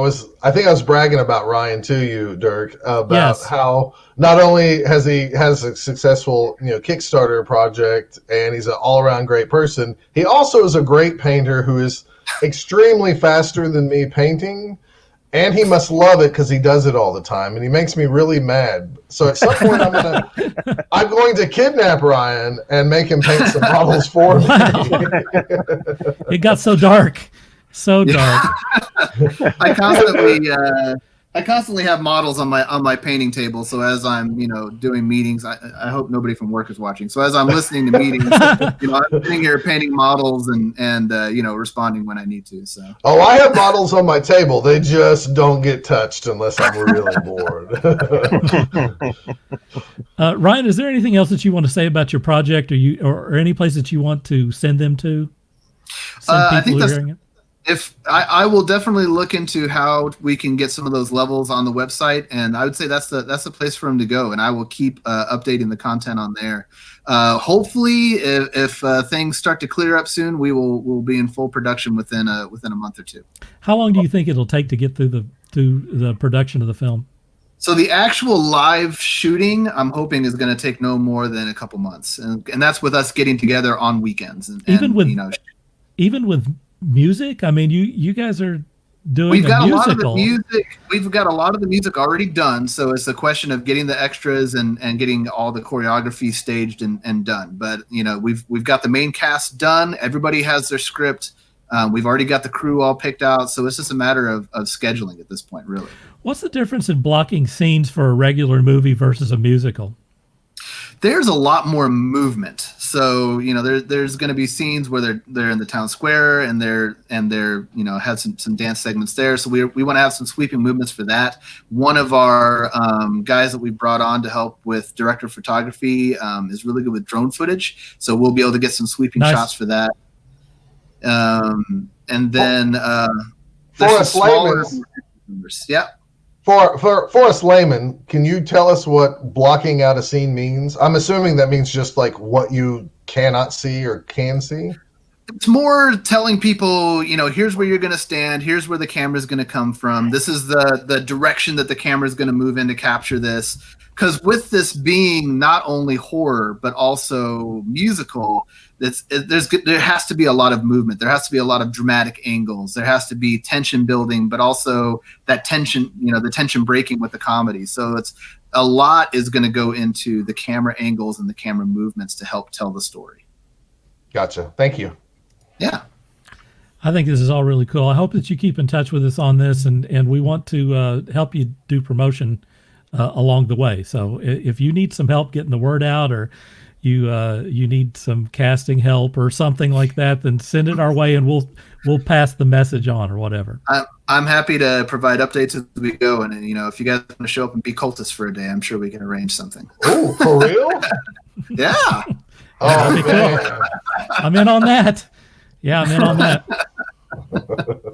think I was bragging about Ryan to you, Dirk, about how not only has a successful Kickstarter project and he's an all-around great person, he also is a great painter who is extremely faster than me painting, and he must love it because he does it all the time, and he makes me really mad. So at some point I'm going to kidnap Ryan and make him paint some models for me. It got so dark. So dark. I constantly have models on my painting table. So as I'm doing meetings, I hope nobody from work is watching. So as I'm listening to meetings, I'm sitting here painting models and responding when I need to. So I have models on my table. They just don't get touched unless I'm really bored. Ryan, is there anything else that you want to say about your project, or any place that you want to send them to? I think that's. If I will definitely look into how we can get some of those levels on the website, and I would say that's the place for them to go, and I will keep updating the content on there. Hopefully, if things start to clear up soon, we'll be in full production within a month or two. How long do you think it'll take to get through the production of the film? So the actual live shooting, I'm hoping, is going to take no more than a couple months, and that's with us getting together on weekends. And even with music, I mean, you guys are doing we've got a musical. lot of the music. We've got a lot of the music already done, so it's a question of getting the extras and getting all the choreography staged and done. But we've got the main cast done. Everybody has their script. We've already got the crew all picked out, so it's just a matter of scheduling at this point, really. What's the difference in blocking scenes for a regular movie versus a musical? There's a lot more movement. So there's going to be scenes where they're in the town square and they're have some dance segments there. So we want to have some sweeping movements for that. One of our guys that we brought on to help with director of photography is really good with drone footage. So we'll be able to get some sweeping shots for that. And then for us laymen, yeah. For us laymen, can you tell us what blocking out a scene means? I'm assuming that means just like what you cannot see or can see. It's more telling people, here's where you're going to stand. Here's where the camera's going to come from. This is the direction that the camera's going to move in to capture this. Because with this being not only horror but also musical, there has to be a lot of movement. There has to be a lot of dramatic angles. There has to be tension building, but also that tension, the tension breaking with the comedy. So it's a lot is going to go into the camera angles and the camera movements to help tell the story. Gotcha. Thank you. Yeah. I think this is all really cool. I hope that you keep in touch with us on this, and we want to help you do promotion along the way. So if you need some help getting the word out, or you need some casting help or something like that, then send it our way and we'll pass the message on or whatever. I'm happy to provide updates as we go, and if you guys want to show up and be cultists for a day, I'm sure we can arrange something. Oh, for real? Yeah. Oh, man. Cool. I'm in on that. Yeah, I'm in on that.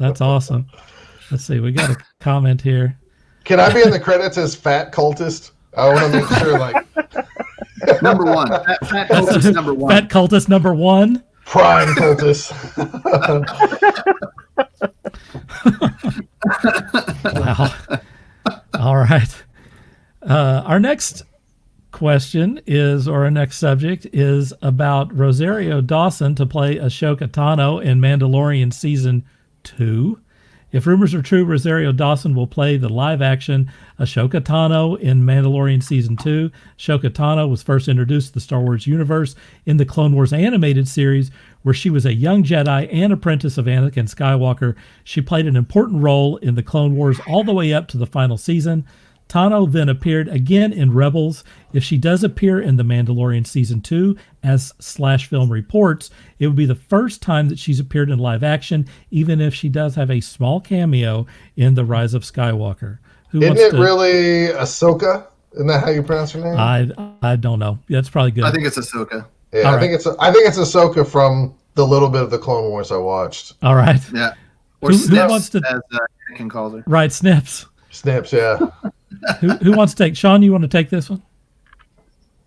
That's awesome. Let's see. We got a comment here. Can I be in the credits as fat cultist? I want to make sure, like number one. Fat cultist number one. Fat cultist number one. Prime cultist. Wow. All right. Our next question our next subject is about Rosario Dawson to play Ashoka Tano in Mandalorian Season 2. If rumors are true, Rosario Dawson will play the live-action Ashoka Tano in Mandalorian Season 2. Ashoka Tano was first introduced to the Star Wars universe in the Clone Wars animated series, where she was a young Jedi and apprentice of Anakin Skywalker. She played an important role in the Clone Wars all the way up to the final season. Tano then appeared again in Rebels. If she does appear in The Mandalorian Season 2, as /film reports, it would be the first time that she's appeared in live action, even if she does have a small cameo in The Rise of Skywalker. Isn't it really Ahsoka? Isn't that how you pronounce her name? I don't know. That's probably good. I think it's Ahsoka. Yeah, I think it's Ahsoka from the little bit of the Clone Wars I watched. All right. Yeah. Or Snips, as Anakin calls her. Right, Snips. Snips, yeah. Who wants to take? Sean, you want to take this one?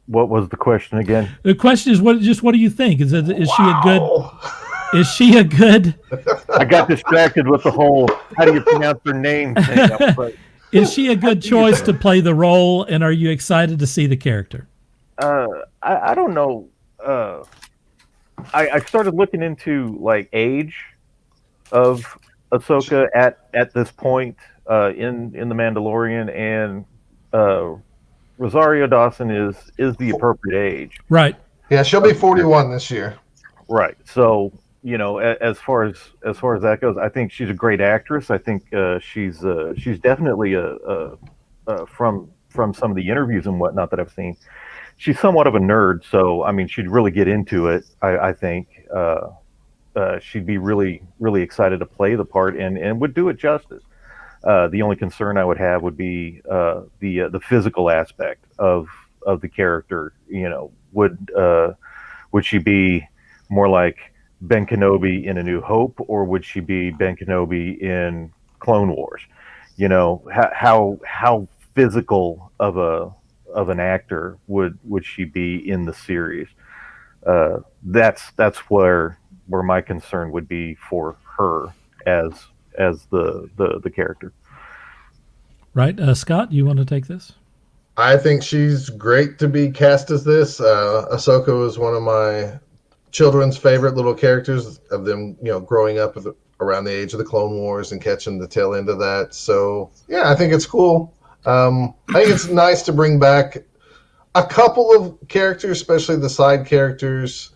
What was the question again? The question is, what do you think? Is she a good? I got distracted with the whole how do you pronounce her name thing. Is she a good choice to play the role, and are you excited to see the character? I don't know. I started looking into like age of Ahsoka at this point in the Mandalorian, and Rosario Dawson is the appropriate age. Right. Yeah, she'll be 41 this year. Right. So, as far as that goes, I think she's a great actress. I think she's definitely from some of the interviews and whatnot that I've seen, she's somewhat of a nerd. So, I mean, she'd really get into it. I think she'd be really, really excited to play the part and would do it justice. The only concern I would have would be the physical aspect of the character. Would she be more like Ben Kenobi in A New Hope, or would she be Ben Kenobi in Clone Wars? How physical of an actor would she be in the series? That's where my concern would be for her as the character. Right. Scott, you want to take this? I think she's great to be cast as this. Ahsoka was one of my children's favorite little characters of them, growing up around the age of the Clone Wars and catching the tail end of that. So, yeah, I think it's cool. I think it's nice to bring back a couple of characters, especially the side characters,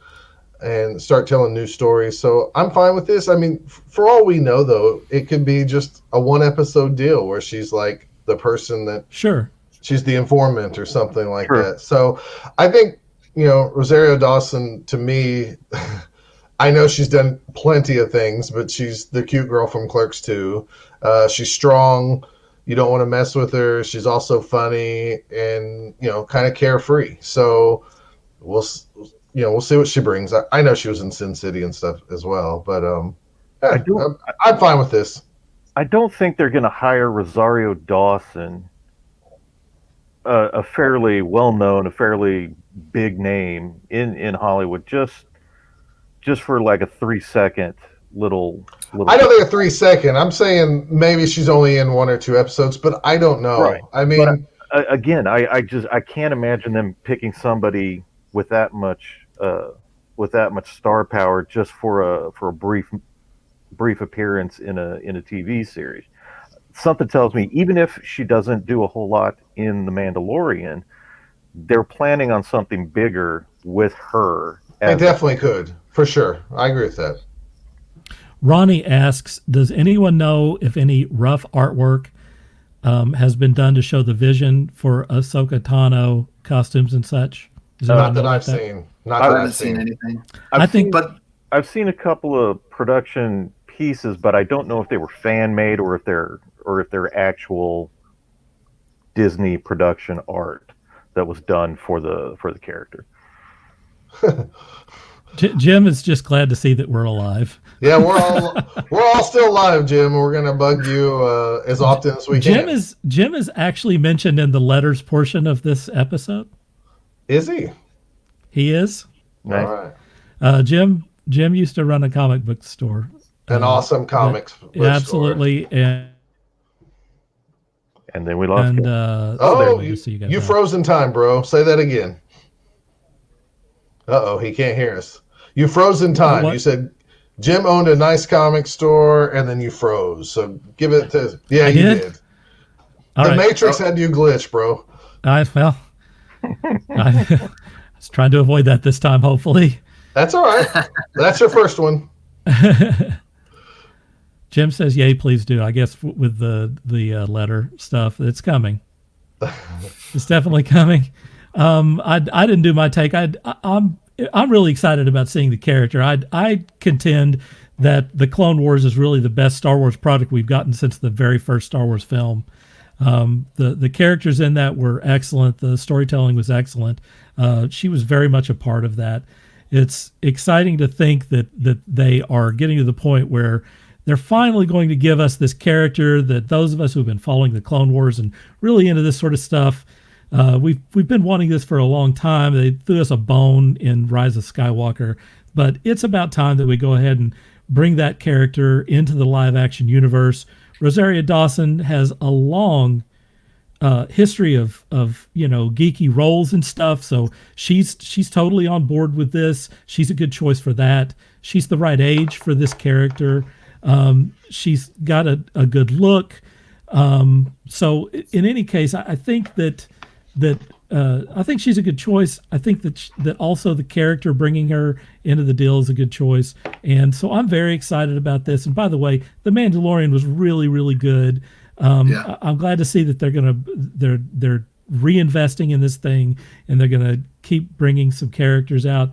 and start telling new stories. So I'm fine with this. I mean, for all we know, though, it could be just a one-episode deal where she's like the person that... Sure. She's the informant or something like Sure. that. So I think Rosario Dawson, to me, I know she's done plenty of things, but she's the cute girl from Clerks 2. She's strong. You don't want to mess with her. She's also funny and, kind of carefree. So we'll see what she brings. I know she was in Sin City and stuff as well, but I'm fine with this. I don't think they're going to hire Rosario Dawson, a fairly well-known, a fairly big name in Hollywood, just for like a 3-second little. I don't think a 3-second. I'm saying maybe she's only in 1 or 2 episodes, but I don't know. Right. I mean, again, I can't imagine them picking somebody with that much star power just for a brief appearance in a TV series. Something tells me, even if she doesn't do a whole lot in The Mandalorian, they're planning on something bigger with her. They definitely could, for sure. I agree with that. Ronnie asks, does anyone know if any rough artwork has been done to show the vision for Ashoka Tano costumes and such? Not that I've seen. I haven't seen anything. I've seen a couple of production pieces, but I don't know if they were fan made or if they're actual Disney production art that was done for the character. Jim is just glad to see that we're alive. Yeah, we're all still alive, Jim. We're gonna bug you as often as we can. Jim is actually mentioned in the letters portion of this episode. Is he? He is. Nice. All right. Jim used to run a comic book store. An awesome comics book absolutely store. And then we lost him. You froze in time, bro. Say that again. He can't hear us. You froze in time. What? You said Jim owned a nice comic store, and then you froze. So give it to... Yeah, you did. The Matrix had you glitch, bro. I was trying to avoid that this time, hopefully. That's all right. That's your first one. Jim says, yay, please do. I guess with the letter stuff, it's coming. It's definitely coming. I didn't do my take. I'm really excited about seeing the character. I contend that the Clone Wars is really the best Star Wars product we've gotten since the very first Star Wars film. The characters in that were excellent. The storytelling was excellent. She was very much a part of that. It's exciting to think that they are getting to the point where they're finally going to give us this character that those of us who've been following the Clone Wars and really into this sort of stuff, we've been wanting this for a long time. They threw us a bone in Rise of Skywalker, but it's about time that we go ahead and bring that character into the live action universe. Rosario Dawson has a long history of geeky roles and stuff, so she's totally on board with this. She's a good choice for that. She's the right age for this character. She's got a good look. So in any case, I think that I think she's a good choice. I think that also the character bringing her into the deal is a good choice. And so I'm very excited about this. And by the way, The Mandalorian was really, really good. I'm glad to see that they're reinvesting in this thing and they're going to keep bringing some characters out.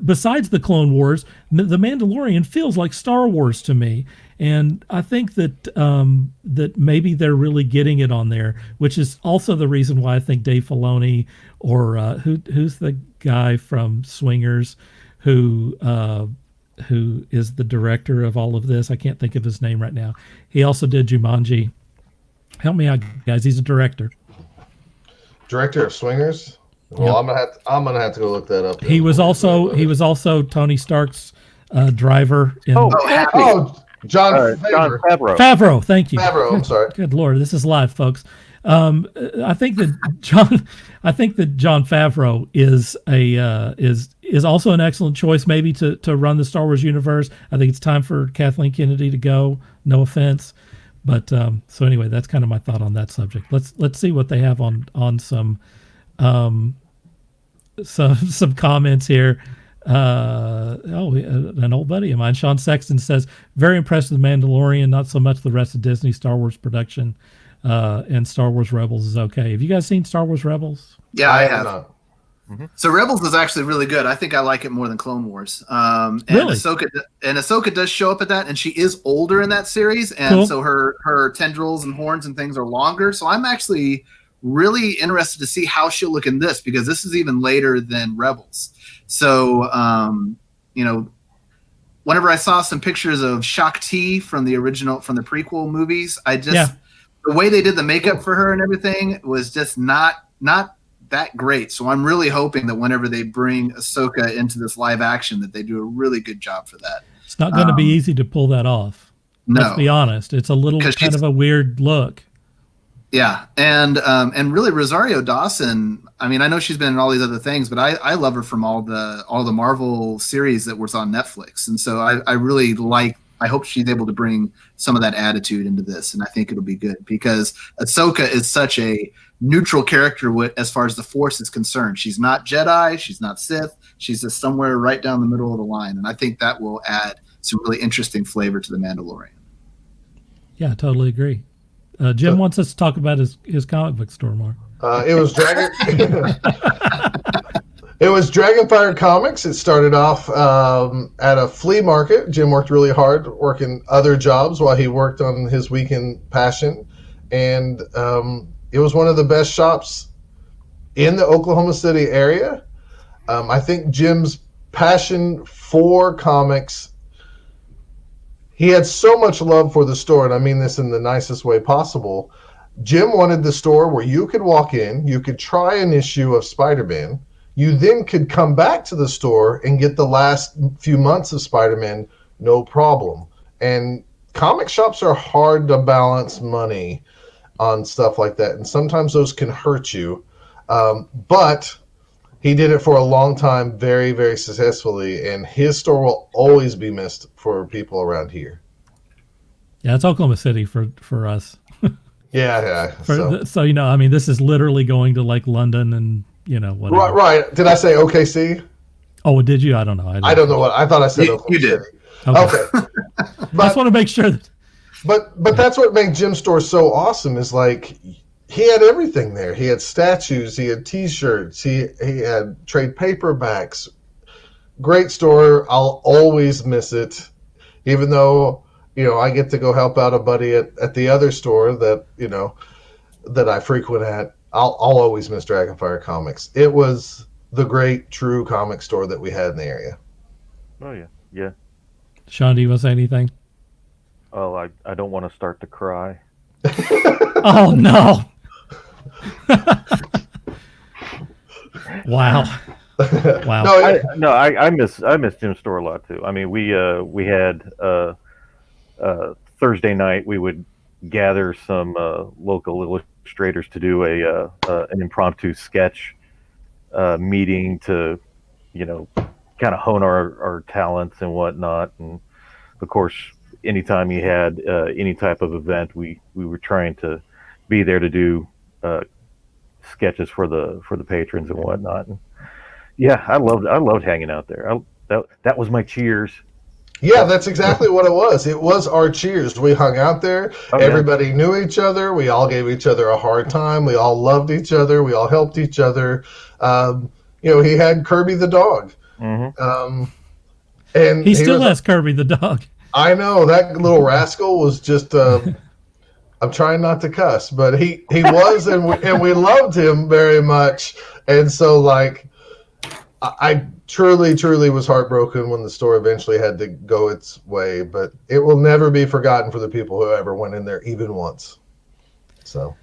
Besides the Clone Wars, The Mandalorian feels like Star Wars to me, and I think that that maybe they're really getting it on there, which is also the reason why I think Dave Filoni or who's the guy from Swingers who is the director of all of this. I can't think of his name right now. He also did Jumanji. Help me out, guys. He's a director. Director of Swingers. Well, yep. I'm gonna have to go look that up. He was also Tony Stark's driver. John Favreau. Favreau, thank you. Favreau, I'm sorry. Good Lord, this is live, folks. I think that John Favreau is also an excellent choice, maybe to run the Star Wars universe. I think it's time for Kathleen Kennedy to go. No offense, but so anyway, that's kind of my thought on that subject. Let's see what they have on some comments here. An old buddy of mine, Sean Sexton, says, very impressed with The Mandalorian, not so much the rest of Disney Star Wars production. and Star Wars Rebels is okay. Have you guys seen Star Wars Rebels? Yeah, I have. not. So Rebels is actually really good. I think I like it more than Clone Wars. And Really? Ahsoka does show up at that, and she is older in that series, and Cool. so her tendrils and horns and things are longer. So I'm actually really interested to see how she'll look in this, because this is even later than Rebels. So whenever I saw some pictures of Shakti from the prequel movies, the way they did the makeup for her and everything was just not that great. So I'm really hoping that whenever they bring Ahsoka into this live action, that they do a really good job for that. It's not going to be easy to pull that off. No. Let's be honest. It's a little kind of a weird look. Yeah, and really Rosario Dawson. I mean, I know she's been in all these other things, but I love her from all the Marvel series that was on Netflix, and so I really like. I hope she's able to bring some of that attitude into this, and I think it'll be good, because Ahsoka is such a neutral character as far as the Force is concerned. She's not Jedi, she's not Sith, she's just somewhere right down the middle of the line, and I think that will add some really interesting flavor to the Mandalorian. Yeah, I totally agree. Jim wants us to talk about his comic book store more. It was Dragon. It was Dragonfire Comics. It started off at a flea market. Jim worked really hard working other jobs while he worked on his weekend passion, and it was one of the best shops in the Oklahoma City area. I think Jim's passion for comics. He had so much love for the store, and I mean this in the nicest way possible. Jim wanted the store where you could walk in, you could try an issue of Spider-Man, you then could come back to the store and get the last few months of Spider-Man, no problem. And comic shops are hard to balance money on stuff like that, and sometimes those can hurt you. But he did it for a long time, very, very successfully, and his store will always be missed for people around here. Yeah, it's Oklahoma City for us. Yeah. So I mean, this is literally going to like London and whatever. Right. Did I say OKC? Oh, did you? I don't know. I don't know what I thought I said. You did. Okay. But, I just want to make sure that. But that's what made Jim's store so awesome. Is like he had everything there. He had statues. He had T-shirts. He had trade paperbacks. Great store. I'll always miss it, even though I get to go help out a buddy at the other store that I frequent at. I'll always miss Dragonfire Comics. It was the great true comic store that we had in the area. Oh yeah. Sean, do you want to say anything? Oh, I don't want to start to cry. Oh no! Wow. I miss Jim's store a lot too. I mean, we had Thursday night we would gather some local illustrators to do an impromptu sketch meeting to kind of hone our talents and whatnot. And of course, anytime you had any type of event, we were trying to be there to do sketches for the patrons and whatnot. And yeah, I loved hanging out there. That was my Cheers. Yeah, that's exactly what it was. It was our Cheers. We hung out there. Everybody knew each other. We all gave each other a hard time. We all loved each other. We all helped each other. He had Kirby the dog. Mm-hmm. And he still has Kirby the dog. I know, that little rascal was just I'm trying not to cuss, but he was, and we loved him very much. And so I truly was heartbroken when the store eventually had to go its way, but it will never be forgotten for the people who ever went in there even once. So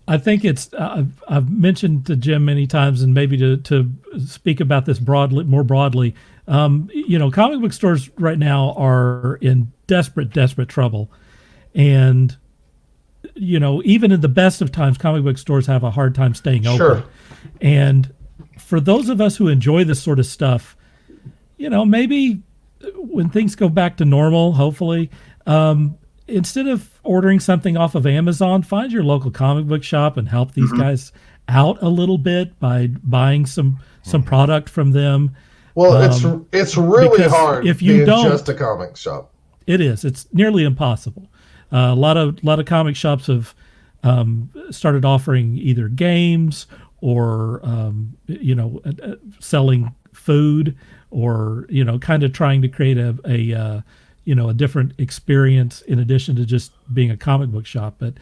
I think it's I've mentioned to Jim many times, and maybe to speak about this more broadly. Comic book stores right now are in desperate trouble, and even in the best of times, comic book stores have a hard time staying open. Sure. And for those of us who enjoy this sort of stuff, maybe when things go back to normal, hopefully, instead of ordering something off of Amazon, find your local comic book shop and help these guys out a little bit by buying some product from them. Well, it's really hard if you being don't, just a comic shop. It is. It's nearly impossible. A lot of comic shops have started offering either games or selling food, or kind of trying to create a different experience in addition to just being a comic book shop. But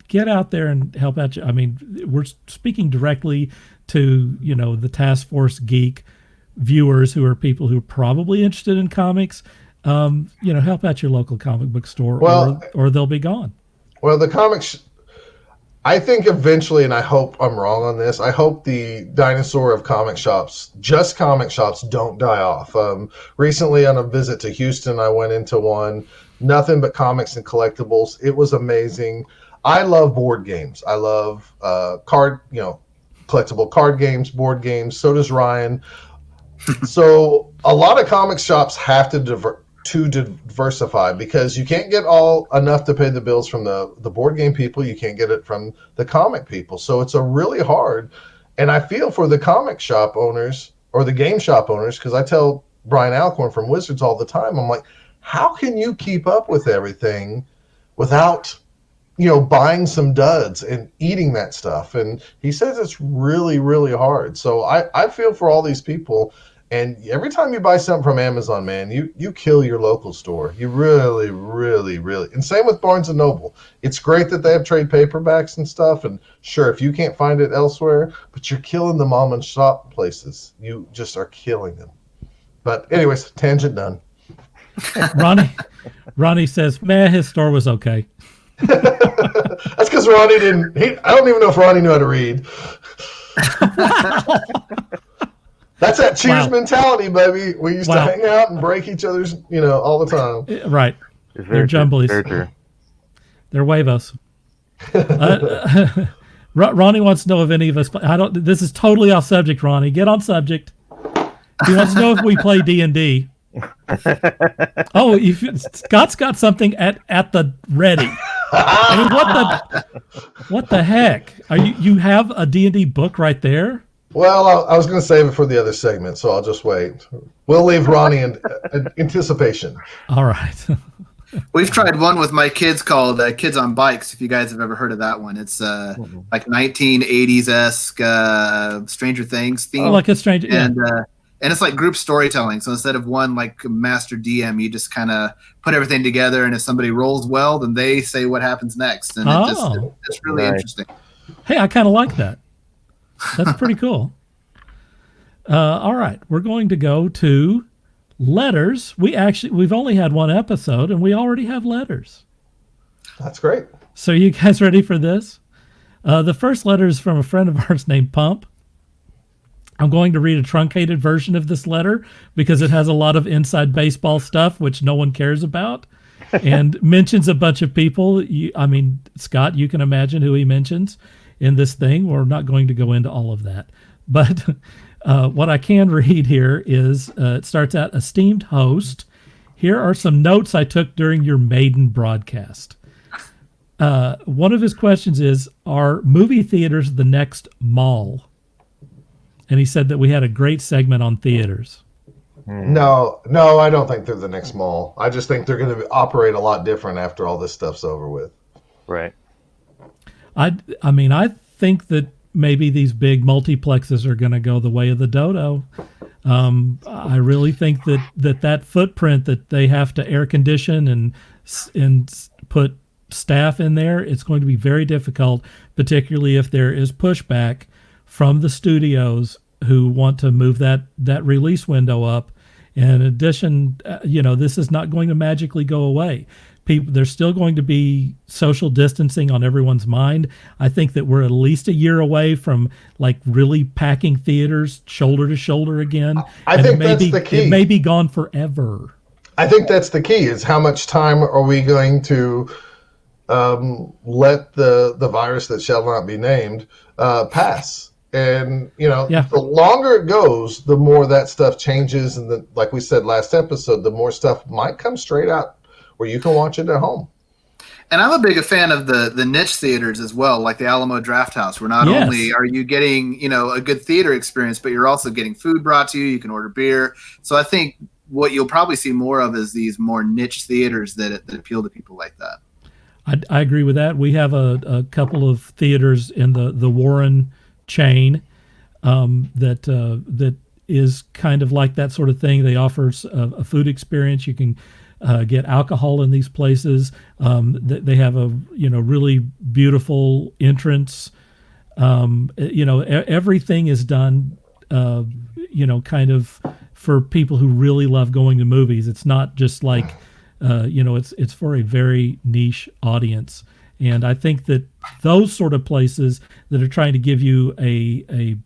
get out there and help out. I mean, we're speaking directly to the Taskforce Geek viewers, who are people who are probably interested in comics. Help out your local comic book store, or they'll be gone. Well, the comics, I think eventually, and I hope I'm wrong on this, I hope the dinosaur of comic shops, just comic shops, don't die off. Recently on a visit to Houston, I went into one, nothing but comics and collectibles. It was amazing. I love board games. I love collectible card games, board games. So does Ryan. So a lot of comic shops have to diversify, because you can't get enough to pay the bills from the board game people. You can't get it from the comic people. So it's a really hard, and I feel for the comic shop owners or the game shop owners, because I tell Brian Alcorn from Wizards all the time, I'm like, how can you keep up with everything without buying some duds and eating that stuff? And he says it's really, really hard. So I feel for all these people. And every time you buy something from Amazon, man, you kill your local store. You really, really, really. And same with Barnes & Noble. It's great that they have trade paperbacks and stuff. And sure, if you can't find it elsewhere, but you're killing the mom and shop places. You just are killing them. But anyways, tangent done. Ronnie says, man, his store was okay. That's because Ronnie didn't. I don't even know if Ronnie knew how to read. That's that Cheers mentality, baby. We used to hang out and break each other's, all the time. Right. They're jumblies. They're huevos. Ronnie wants to know if any of us. This is totally off subject, Ronnie. Get on subject. He wants to know if we play D&D. Oh, Scott's got something at the ready. I mean, what the heck? You have a D&D book right there? Well, I was going to save it for the other segment, so I'll just wait. We'll leave Ronnie in anticipation. All right. We've tried one with my kids called Kids on Bikes, if you guys have ever heard of that one. It's like 1980s-esque Stranger Things theme. Oh, like a Stranger, yeah. And it's like group storytelling. So instead of one like master DM, you just kind of put everything together, and if somebody rolls well, then they say what happens next. And it's really interesting. Hey, I kind of like that. That's pretty cool. All right, we're going to go to letters. We've only had one episode, and we already have letters. That's great. So you guys ready for this? The first letter is from a friend of ours named Pump. I'm going to read a truncated version of this letter because it has a lot of inside baseball stuff, which no one cares about, and mentions a bunch of people. Scott, you can imagine who he mentions in this thing. We're not going to go into all of that. But what I can read here is, it starts out, esteemed host, here are some notes I took during your maiden broadcast. One of his questions is, are movie theaters the next mall? And he said that we had a great segment on theaters. No, I don't think they're the next mall. I just think they're going to operate a lot different after all this stuff's over with. Right. I think that maybe these big multiplexes are going to go the way of the dodo. I really think that footprint that they have to air condition and put staff in there, it's going to be very difficult, particularly if there is pushback from the studios who want to move that release window up. And in addition, this is not going to magically go away. There's still going to be social distancing on everyone's mind. I think that we're at least a year away from like really packing theaters shoulder to shoulder again. I think that's the key. It may be gone forever. I think that's the key, is how much time are we going to let the virus that shall not be named pass? And, the longer it goes, the more that stuff changes. And like we said last episode, the more stuff might come straight out where you can watch it at home. And I'm a big fan of the niche theaters as well, like the Alamo Drafthouse, where not only are you getting, a good theater experience, but you're also getting food brought to you. You can order beer. So I think what you'll probably see more of is these more niche theaters that appeal to people like that. I agree with that. We have a couple of theaters in the Warren chain that is kind of like that sort of thing. They offer a food experience. You can get alcohol in these places. They have a really beautiful entrance. Everything is done kind of for people who really love going to movies. It's not just like it's for a very niche audience. And I think that those sort of places that are trying to give you a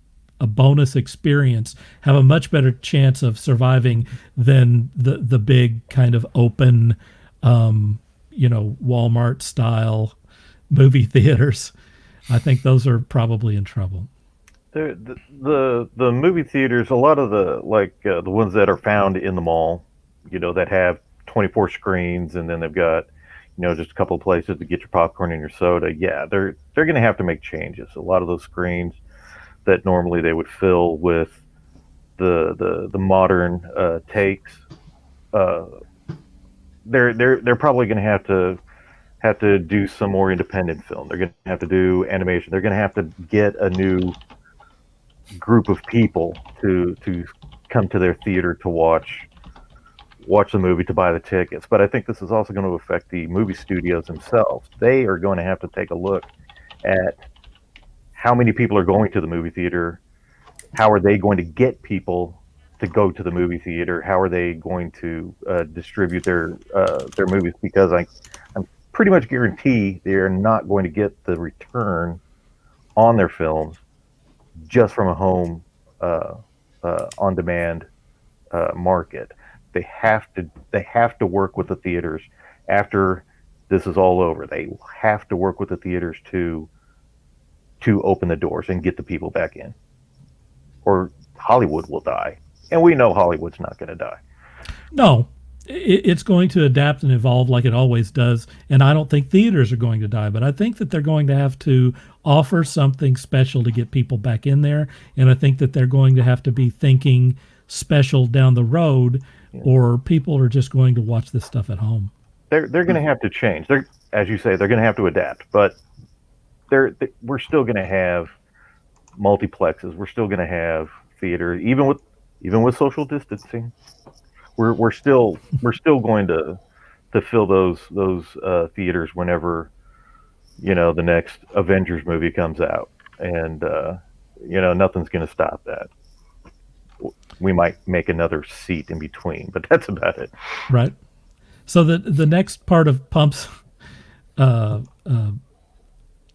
bonus experience have a much better chance of surviving than the big kind of open, Walmart style movie theaters. I think those are probably in trouble. The movie theaters, a lot of the ones that are found in the mall, that have 24 screens, and then they've got just a couple of places to get your popcorn and your soda. Yeah, they're going to have to make changes. A lot of those screens that normally they would fill with the modern takes, they're probably going to have to do some more independent film. They're going to have to do animation. They're going to have to get a new group of people to come to their theater to watch the movie, to buy the tickets. But I think this is also going to affect the movie studios themselves. They are going to have to take a look at how many people are going to the movie theater. How are they going to get people to go to the movie theater? How are they going to distribute their movies? Because I'm pretty much guarantee they're not going to get the return on their films just from a home on-demand market. They have to work with the theaters after this is all over. They have to work with the theaters to open the doors and get the people back in, or Hollywood will die. And we know Hollywood's not going to die. No, it's going to adapt and evolve like it always does. And I don't think theaters are going to die, but I think that they're going to have to offer something special to get people back in there. And I think that they're going to have to be thinking special down the road, or people are just going to watch this stuff at home. They're going to have to change. As you say, they're going to have to adapt, but we're still going to have multiplexes. We're still going to have theater, even with social distancing. We're still going to fill those theaters whenever the next Avengers movie comes out, and nothing's going to stop that. We might make another seat in between, but that's about it. Right. So the next part of Pump's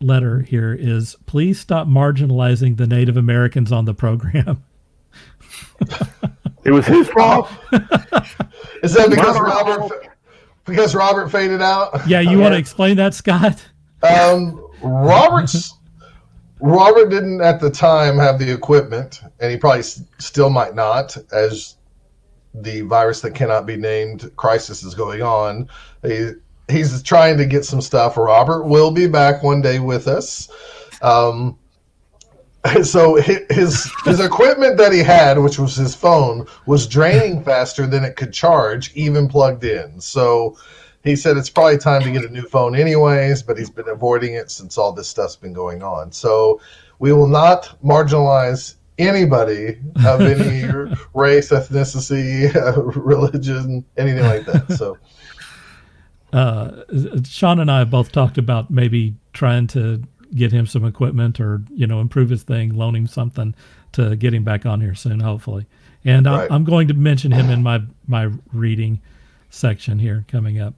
letter here is, please stop marginalizing the Native Americans on the program. It was his fault. Is that because Robert faded out? Yeah, you want to explain that, Scott? Robert didn't at the time have the equipment, and he probably still might not, as the virus that cannot be named crisis is going on. He's trying to get some stuff. Robert will be back one day with us. So his equipment that he had, which was his phone, was draining faster than it could charge, even plugged in. So he said it's probably time to get a new phone anyways, but he's been avoiding it since all this stuff's been going on. So we will not marginalize anybody of any race, ethnicity, religion, anything like that. So Sean and I have both talked about maybe trying to get him some equipment, or improve his thing, loan him something to get him back on here soon, hopefully. And right. I'm going to mention him in my reading section here coming up.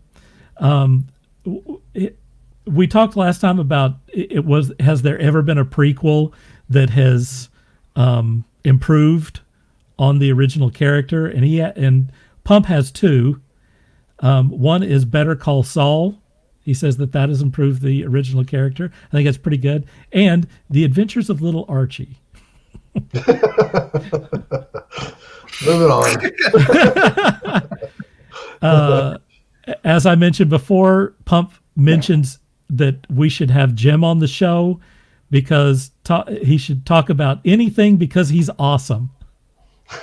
We talked last time about has there ever been a prequel that has improved on the original character? And Pump has two. One is Better Call Saul. He says that has improved the original character. I think that's pretty good. And The Adventures of Little Archie. Moving on. As I mentioned before, Pump mentions that we should have Jim on the show because he should talk about anything because he's awesome.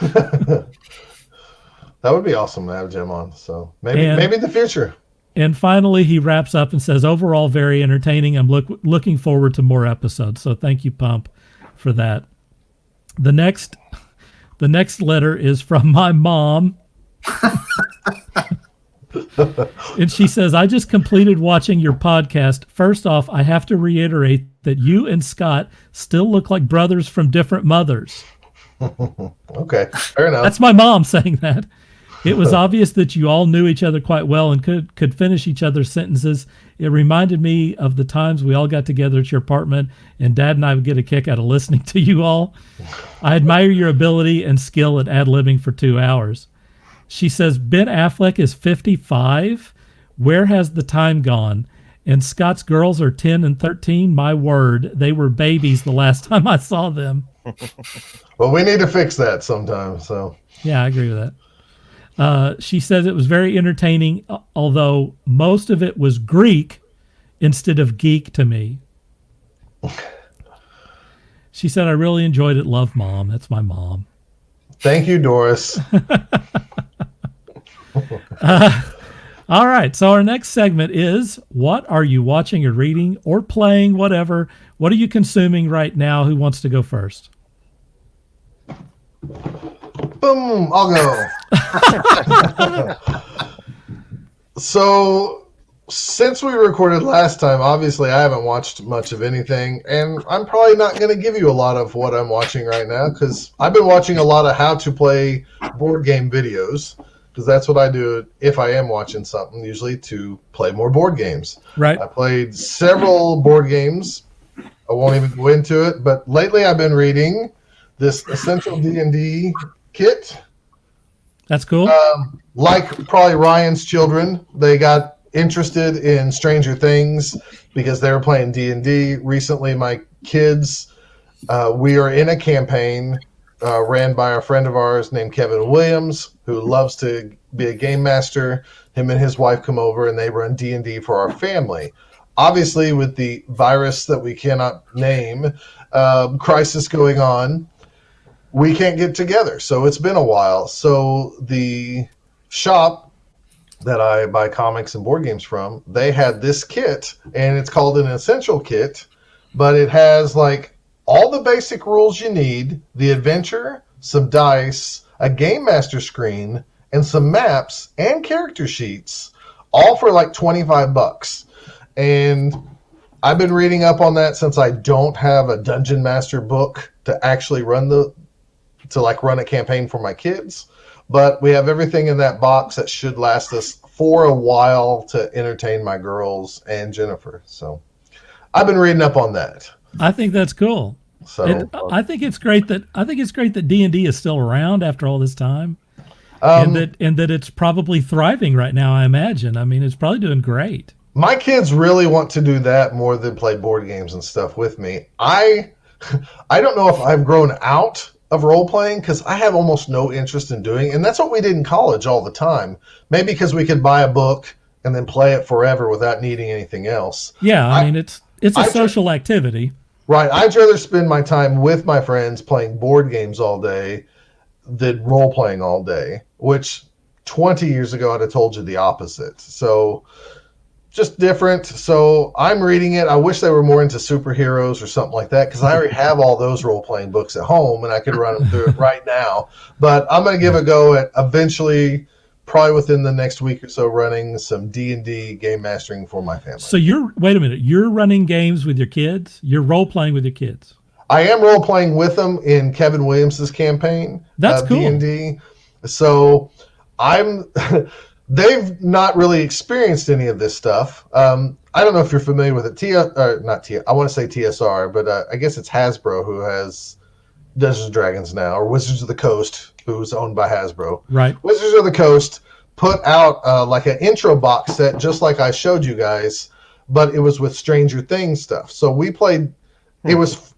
That would be awesome to have Jim on. So maybe in the future. And finally, he wraps up and says, overall, very entertaining. I'm looking forward to more episodes. So thank you, Pump, for that. The next letter is from my mom. And she says, I just completed watching your podcast. First off, I have to reiterate that you and Scott still look like brothers from different mothers. Okay, fair enough. That's my mom saying that. It was obvious that you all knew each other quite well and could finish each other's sentences. It reminded me of the times we all got together at your apartment and Dad and I would get a kick out of listening to you all. I admire your ability and skill at ad-libbing for 2 hours. She says, Ben Affleck is 55. Where has the time gone? And Scott's girls are 10 and 13. My word, they were babies the last time I saw them. Well, we need to fix that sometime. So yeah, I agree with that. She says it was very entertaining, although most of it was Greek instead of geek to me. She said, I really enjoyed it. Love, Mom. That's my mom. Thank you, Doris. All right. So our next segment is, what are you watching or reading or playing, whatever? What are you consuming right now? Who wants to go first? Boom, I'll go. So, since we recorded last time, obviously I haven't watched much of anything, and I'm probably not going to give you a lot of what I'm watching right now, because I've been watching a lot of how to play board game videos, because that's what I do if I am watching something, usually to play more board games. Right. I played several board games. I won't even go into it, but lately I've been reading this Essential D&D kit. That's cool. Like probably Ryan's children, they got interested in Stranger Things because they were playing D&D. Recently, my kids, we are in a campaign ran by a friend of ours named Kevin Williams, who loves to be a game master. Him and his wife come over and they run D&D for our family. Obviously, with the virus that we cannot name, crisis going on, we can't get together. So it's been a while. So the shop that I buy comics and board games from, they had this kit, and it's called an Essential Kit, but it has like all the basic rules you need, the adventure, some dice, a game master screen, and some maps and character sheets, all for like $25. And I've been reading up on that since I don't have a Dungeon Master book to actually run a campaign for my kids. But we have everything in that box that should last us for a while to entertain my girls and Jennifer. So I've been reading up on that. I think that's cool. So I think it's great that D&D is still around after all this time. And that it's probably thriving right now, I imagine. I mean, it's probably doing great. My kids really want to do that more than play board games and stuff with me. I don't know if I've grown out of role-playing because I have almost no interest in doing it. And that's what we did in college all the time. Maybe because we could buy a book and then play it forever without needing anything else. Yeah, I mean, it's a social activity. Right. I'd rather spend my time with my friends playing board games all day than role-playing all day, which 20 years ago I'd have told you the opposite. So just different. So I'm reading it. I wish they were more into superheroes or something like that, because I already have all those role-playing books at home and I could run them through it right now. But I'm going to give a go at eventually, probably within the next week or so, running some D&D game mastering for my family. So wait a minute, you're running games with your kids? You're role-playing with your kids? I am role-playing with them in Kevin Williams' campaign. That's cool. D&D. So they've not really experienced any of this stuff. I don't know if you're familiar with it. I want to say TSR, but I guess it's Hasbro who has Dungeons and Dragons now, or Wizards of the Coast, who's owned by Hasbro. Right. Wizards of the Coast put out like an intro box set, just like I showed you guys, but it was with Stranger Things stuff. So we played. It was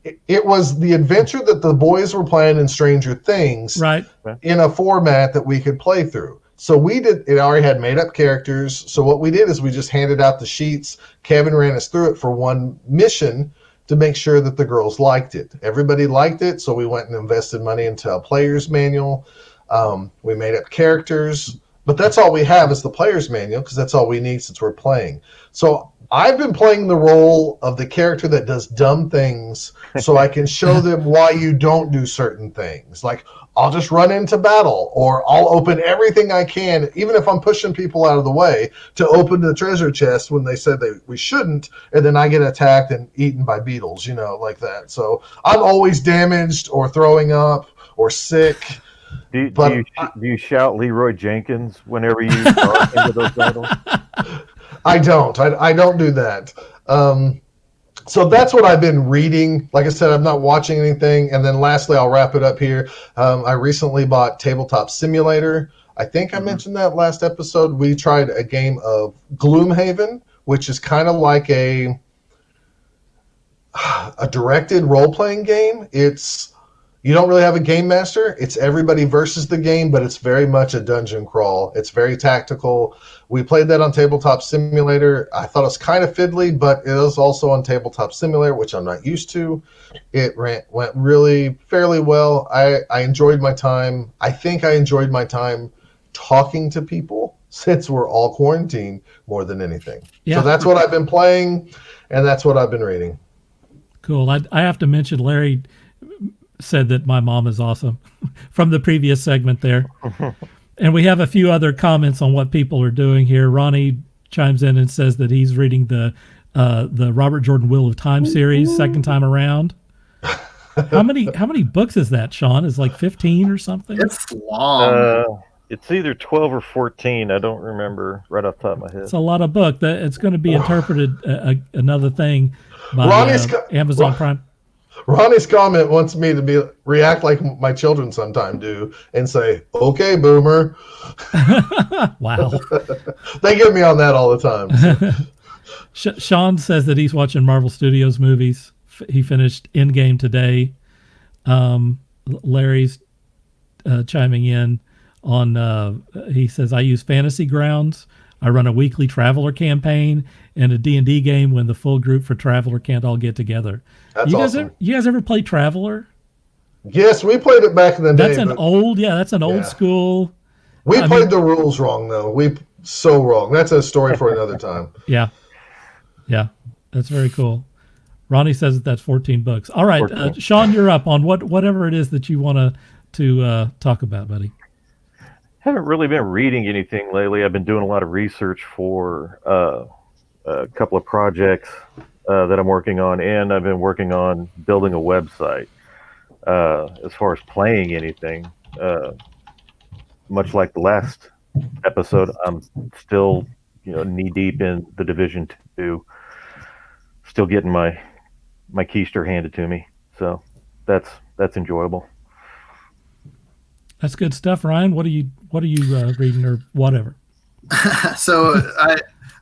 the adventure that the boys were playing in Stranger Things, right, in a format that we could play through. So we did. It already had made up characters. So what we did is we just handed out the sheets. Kevin ran us through it for one mission to make sure that the girls liked it. Everybody liked it, so we went and invested money into a player's manual. We made up characters, but that's all we have is the player's manual because that's all we need since we're playing. So I've been playing the role of the character that does dumb things so I can show them why you don't do certain things. Like, I'll just run into battle, or I'll open everything I can, even if I'm pushing people out of the way, to open the treasure chest when they said we shouldn't, and then I get attacked and eaten by beetles, like that. So I'm always damaged or throwing up or sick. Do you shout Leroy Jenkins whenever you start into those battles? I don't. I don't do that. So that's what I've been reading. Like I said, I'm not watching anything. And then lastly, I'll wrap it up here. I recently bought Tabletop Simulator. I think I mentioned that last episode. We tried a game of Gloomhaven, which is kind of like a directed role-playing game. You don't really have a game master. It's everybody versus the game, but it's very much a dungeon crawl. It's very tactical. We played that on Tabletop Simulator. I thought it was kind of fiddly, but it was also on Tabletop Simulator, which I'm not used to. It went really fairly well. I enjoyed my time. I think I enjoyed my time talking to people since we're all quarantined more than anything. Yeah. So that's what I've been playing, and that's what I've been reading. Cool. I have to mention Larry said that my mom is awesome from the previous segment there. And we have a few other comments on what people are doing here. Ronnie chimes in and says that he's reading the Robert Jordan Wheel of Time series second time around. How many books is that, Sean? Is like 15 or something? It's long. It's either 12 or 14. I don't remember right off the top of my head. It's a lot of book. That it's going to be interpreted another thing by Amazon Prime. Ronnie's comment wants me to react like my children sometimes do and say, "Okay, boomer." Wow. They get me on that all the time. So. Sean says that he's watching Marvel Studios movies. He finished Endgame today. Larry's chiming in on, he says, I use Fantasy Grounds. I run a weekly Traveler campaign and a D&D game when the full group for Traveler can't all get together. That's awesome. You guys ever play Traveler? Yes, we played it back in the day. That's an old school. We played the rules wrong, though. So wrong. That's a story for another time. Yeah. That's very cool. Ronnie says that's 14 books. All right, Sean, you're up on whatever it is that you want to talk about, buddy. Haven't really been reading anything lately. I've been doing a lot of research for a couple of projects that I'm working on, and I've been working on building a website. As far as playing anything, much like the last episode, I'm still knee deep in the Division 2, still getting my keister handed to me. So that's enjoyable. That's good stuff, Ryan. What are you reading or whatever? So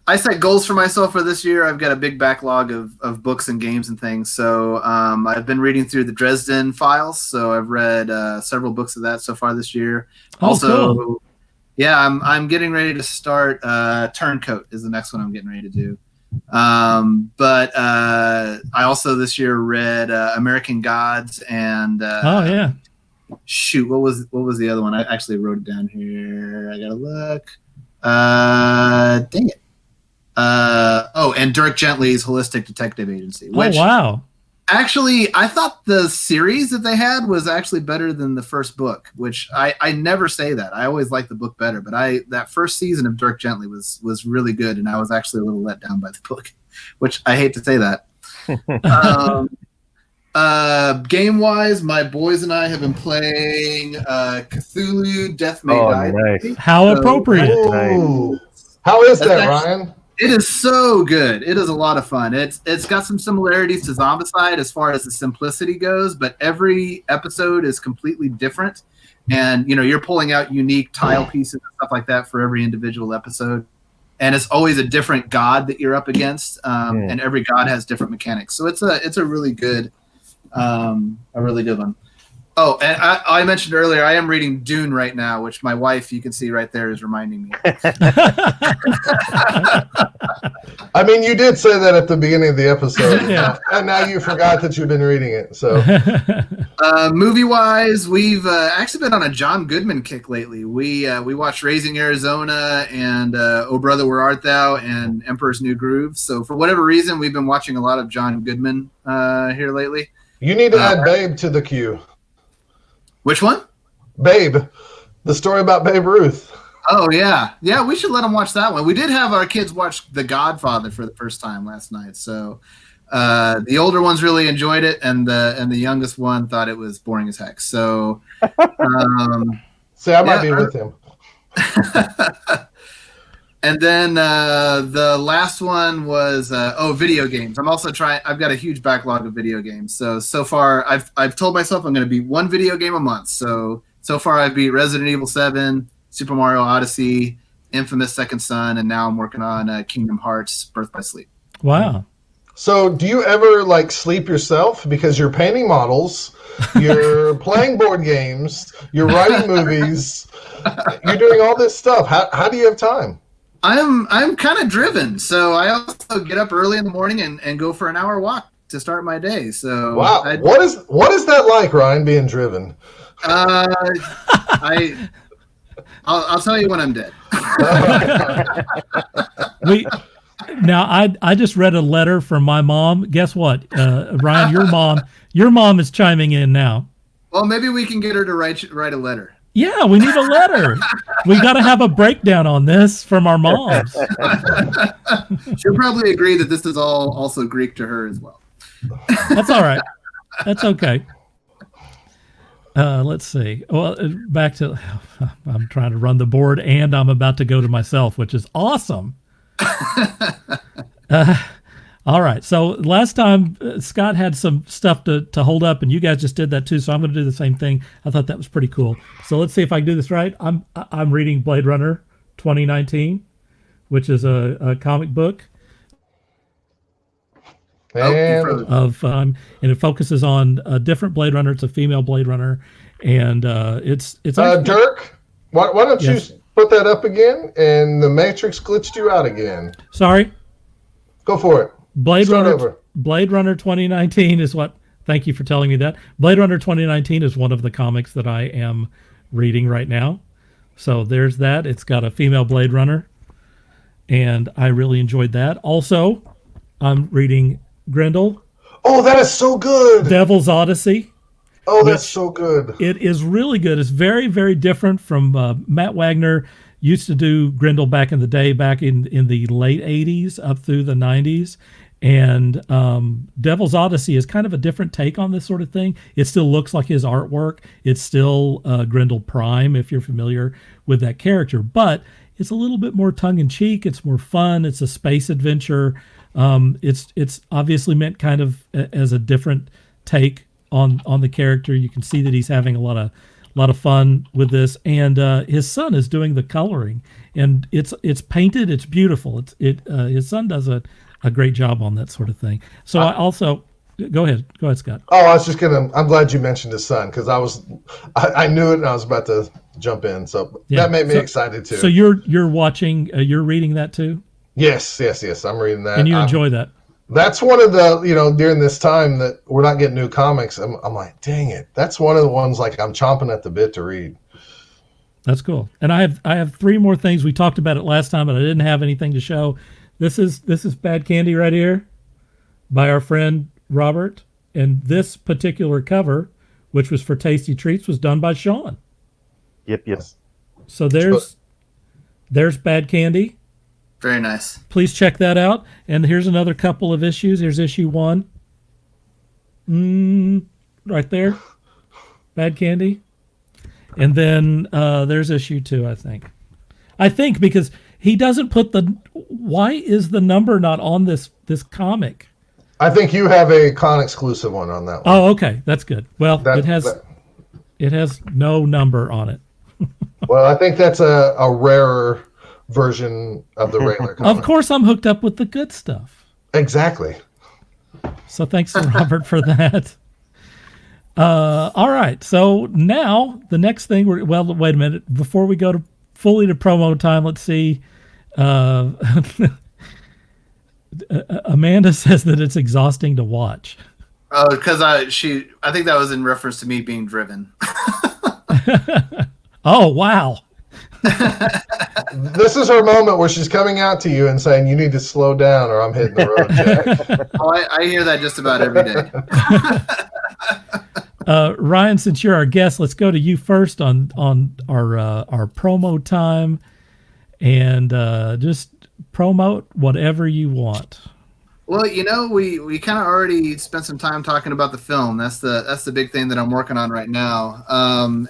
I set goals for myself for this year. I've got a big backlog of books and games and things. So I've been reading through the Dresden Files. So I've read several books of that so far this year. Cool. Yeah, I'm getting ready to start. Turncoat is the next one I'm getting ready to do. But I also this year read American Gods and shoot, what was the other one? I actually wrote it down here. I gotta look. Dang it. And Dirk Gently's Holistic Detective Agency. Which, wow. Actually, I thought the series that they had was actually better than the first book, which I never say that. I always like the book better, but that first season of Dirk Gently was really good, and I was actually a little let down by the book, which I hate to say that. Game wise, my boys and I have been playing Cthulhu Death May Die. Nice. How appropriate. Nice. How is that, Ryan? It is so good. It is a lot of fun. It's got some similarities to Zombicide as far as the simplicity goes, but every episode is completely different. And you're pulling out unique tile pieces and stuff like that for every individual episode. And it's always a different god that you're up against. And every god has different mechanics. So it's a really good one. Oh, and I mentioned earlier, I am reading Dune right now, which my wife, you can see right there, is reminding me. I mean, you did say that at the beginning of the episode, and now you forgot that you've been reading it. So, movie-wise, we've actually been on a John Goodman kick lately. We watched Raising Arizona and Oh Brother, Where Art Thou and Emperor's New Groove. So for whatever reason, we've been watching a lot of John Goodman here lately. you need to add Babe to the queue. Which one? Babe, the story about Babe Ruth. Oh yeah, we should let them watch that one. We did have our kids watch The Godfather for the first time last night, so the older ones really enjoyed it, and the youngest one thought it was boring as heck. So, See, I might be with him. And then the last one was video games. I'm also trying. I've got a huge backlog of video games. So far, I've told myself I'm going to beat one video game a month. So far, I've beat Resident Evil 7. Super Mario Odyssey, Infamous Second Son, and now I'm working on Kingdom Hearts Birth by Sleep. Wow. So do you ever sleep yourself? Because you're painting models, you're playing board games, you're writing movies, you're doing all this stuff. How do you have time? I'm kind of driven. So I also get up early in the morning and go for an hour walk to start my day. So wow. What is that like, Ryan, being driven? I'll tell you when I'm dead. I just read a letter from my mom. Guess what, Ryan? Your mom is chiming in now. Well, maybe we can get her to write a letter. Yeah, we need a letter. We got to have a breakdown on this from our moms. She'll probably agree that this is all also Greek to her as well. That's all right. That's okay. Let's see. Well, back to, I'm trying to run the board and I'm about to go to myself, which is awesome. All right. So last time Scott had some stuff to hold up and you guys just did that too. So I'm going to do the same thing. I thought that was pretty cool. So let's see if I can do this right. I'm reading Blade Runner 2019, which is a comic book. And it focuses on a different Blade Runner. It's a female Blade Runner, and it's Dirk. Why don't you put that up again? And the Matrix glitched you out again. Sorry. Go for it. Blade Runner 2019 is what. Thank you for telling me that. Blade Runner 2019 is one of the comics that I am reading right now. So there's that. It's got a female Blade Runner, and I really enjoyed that. Also, I'm reading Grendel. Oh, that is so good. Devil's Odyssey. Oh, that's so good. It is really good. It's very, very different from Matt Wagner used to do Grendel back in the day, back in the late 80s up through the 90s. And Devil's Odyssey is kind of a different take on this sort of thing. It still looks like his artwork. It's still Grendel Prime, if you're familiar with that character. But it's a little bit more tongue-in-cheek. It's more fun. It's a space adventure. It's obviously meant kind of as a different take on the character. You can see that he's having a lot of fun with this, and his son is doing the coloring, and it's painted. It's beautiful. His son does a great job on that sort of thing. So I also go ahead, Scott. Oh, I was just I'm glad you mentioned his son because I knew it and I was about to jump in. So that made me excited too. So you're watching, you're reading that too. Yes. I'm reading that. And you enjoy that. That's one of the, during this time that we're not getting new comics. I'm like, dang it. That's one of the ones I'm chomping at the bit to read. That's cool. And I have three more things. We talked about it last time, but I didn't have anything to show. This is Bad Candy right here by our friend Robert. And this particular cover, which was for Tasty Treats, was done by Sean. Yep. So there's Bad Candy. Very nice. Please check that out. And here's another couple of issues. Here's issue 1. Right there. Bad Candy. And then there's issue 2, I think. Because he doesn't put why is the number not on this comic? I think you have a con exclusive one on that one. Oh, okay. That's good. Well, it has no number on it. Well, I think that's a rarer version of the regular comic. Of course, I'm hooked up with the good stuff. Exactly. So thanks to Robert for that. All right. So now the next thing wait a minute. Before we go fully to promo time, let's see. Amanda says that it's exhausting to watch. Oh, because I think that was in reference to me being driven. Oh, wow. This is her moment where she's coming out to you and saying, "You need to slow down, or I'm hitting the road, Jack." Oh, I hear that just about every day. Ryan, since you're our guest, let's go to you first on our promo time, and just promote whatever you want. Well, we kind of already spent some time talking about the film. That's the big thing that I'm working on right now.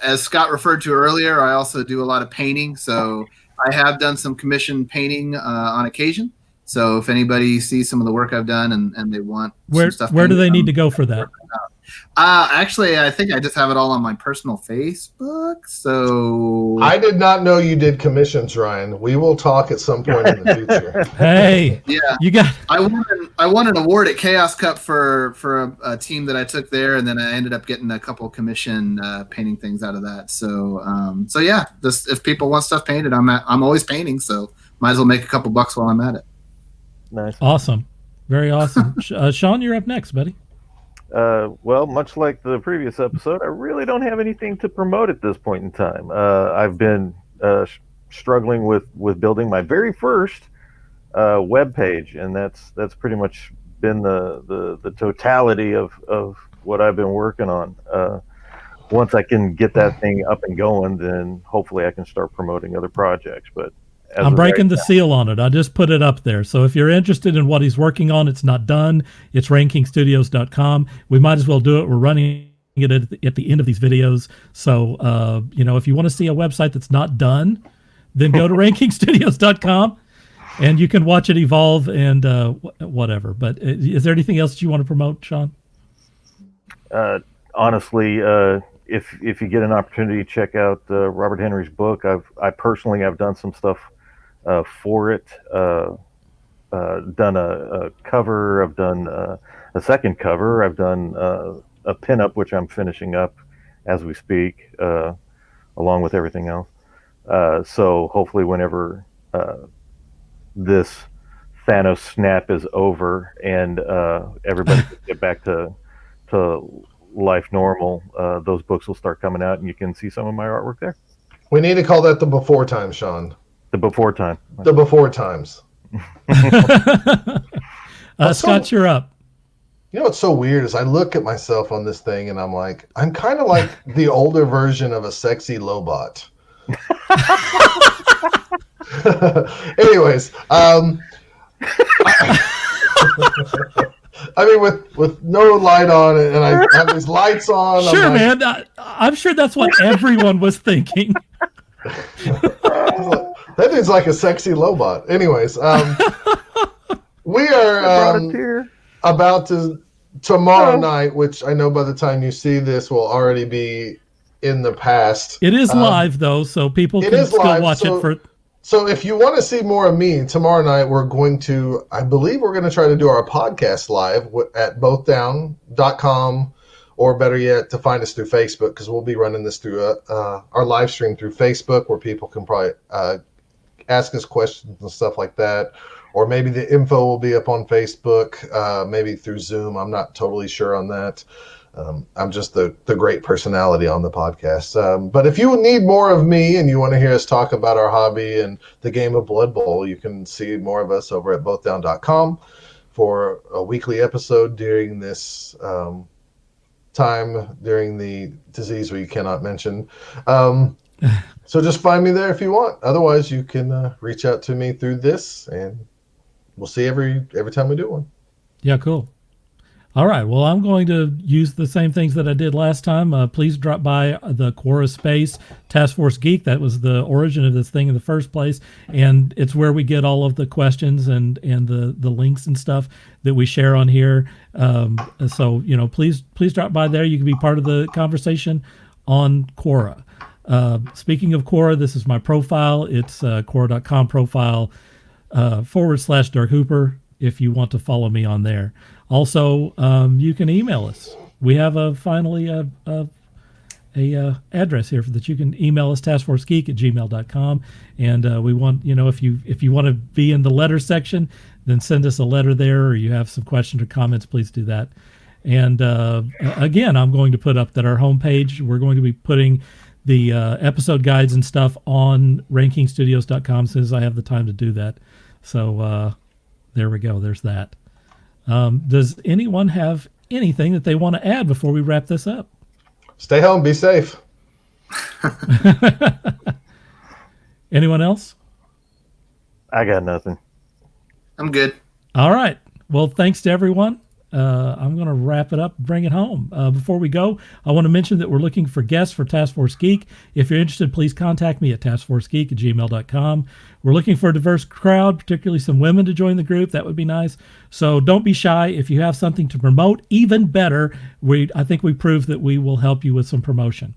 As Scott referred to earlier, I also do a lot of painting. So I have done some commission painting on occasion. So if anybody sees some of the work I've done and they want some stuff, where do they need to go for that? Actually, I think I just have it all on my personal Facebook. So I did not know you did commissions, Ryan. We will talk at some point in the future. Hey, yeah, you got. I won an award at Chaos Cup for a team that I took there, and then I ended up getting a couple commission painting things out of that. So yeah, just if people want stuff painted, I'm always painting, so might as well make a couple bucks while I'm at it. Nice. Awesome, very awesome. Sean, you're up next, buddy. Well, much like the previous episode, I really don't have anything to promote at this point in time. I've been struggling with building my very first web page, and that's pretty much been the totality of what I've been working on. Once I can get that thing up and going, then hopefully I can start promoting other projects. But I'm breaking the seal on it. I just put it up there. So if you're interested in what he's working on, it's not done. It's rankingstudios.com. We might as well do it. We're running it at the end of these videos. So, if you want to see a website that's not done, then go to rankingstudios.com and you can watch it evolve and whatever. But is there anything else that you want to promote, Sean? Honestly, if you get an opportunity, check out Robert Henry's book. I personally have done some stuff for it. Done a cover. I've done a second cover. I've done a pinup, which I'm finishing up as we speak, along with everything else. So hopefully, whenever this Thanos snap is over and everybody can get back to life normal, those books will start coming out, and you can see some of my artwork there. We need to call that the before time, Sean. The before time. The before times. Scott, you're up. You know what's so weird is I look at myself on this thing and I'm like, I'm kind of like the older version of a sexy Lobot. Anyways, I mean, with no light on it, and I have these lights on. Sure, man. I'm sure that's what everyone was thinking. That dude's like a sexy Lobot. Anyways, we are about to tomorrow night, which I know by the time you see this will already be in the past. It is live though, so people can still watch it for. So if you want to see more of me, tomorrow night I believe we're going to try to do our podcast live at bothdown.com, or better yet, to find us through Facebook, because we'll be running this through our live stream through Facebook, where people can probably ask us questions and stuff like that. Or maybe the info will be up on Facebook, maybe through Zoom. I'm not totally sure on that. I'm just the great personality on the podcast. But if you need more of me and you want to hear us talk about our hobby and the game of Blood Bowl, you can see more of us over at bothdown.com for a weekly episode during this time, during the disease we cannot mention. So just find me there if you want. Otherwise, you can reach out to me through this, and we'll see every time we do one. Yeah, cool. All right. Well, I'm going to use the same things that I did last time. Please drop by the Quora Space Taskforce Geek. That was the origin of this thing in the first place, and it's where we get all of the questions and the links and stuff that we share on here. So please drop by there. You can be part of the conversation on Quora. Speaking of Quora, this is my profile. It's Quora.com profile /Dirk Hooper if you want to follow me on there. Also, you can email us. We have a address here that you can email us, taskforcegeek@gmail.com. And we want, if you want to be in the letter section, then send us a letter there, or you have some questions or comments, please do that. And again, I'm going to put up that our homepage, we're going to be putting the episode guides and stuff on rankingstudios.com as soon as I have the time to do that. So there we go. There's that. Does anyone have anything that they want to add before we wrap this up? Stay home. Be safe. Anyone else? I got nothing. I'm good. All right. Well, thanks to everyone. I'm going to wrap it up, bring it home. Before we go, I want to mention that we're looking for guests for Task Force Geek. If you're interested, please contact me at taskforcegeek@gmail.com. We're looking for a diverse crowd, particularly some women to join the group. That would be nice. So don't be shy. If you have something to promote, even better. I think we proved that we will help you with some promotion.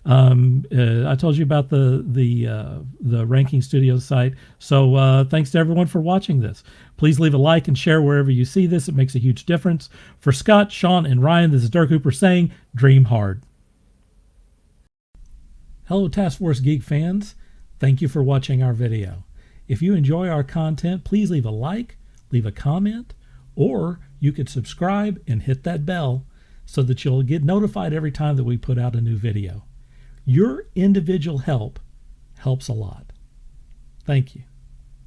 I told you about the Ranking Studios site. So thanks to everyone for watching this. Please leave a like and share wherever you see this. It makes a huge difference. For Scott, Sean, and Ryan, this is Dirk Hooper saying, dream hard. Hello, Task Force Geek fans. Thank you for watching our video. If you enjoy our content, please leave a like, leave a comment, or you could subscribe and hit that bell so that you'll get notified every time that we put out a new video. Your individual help helps a lot. Thank you.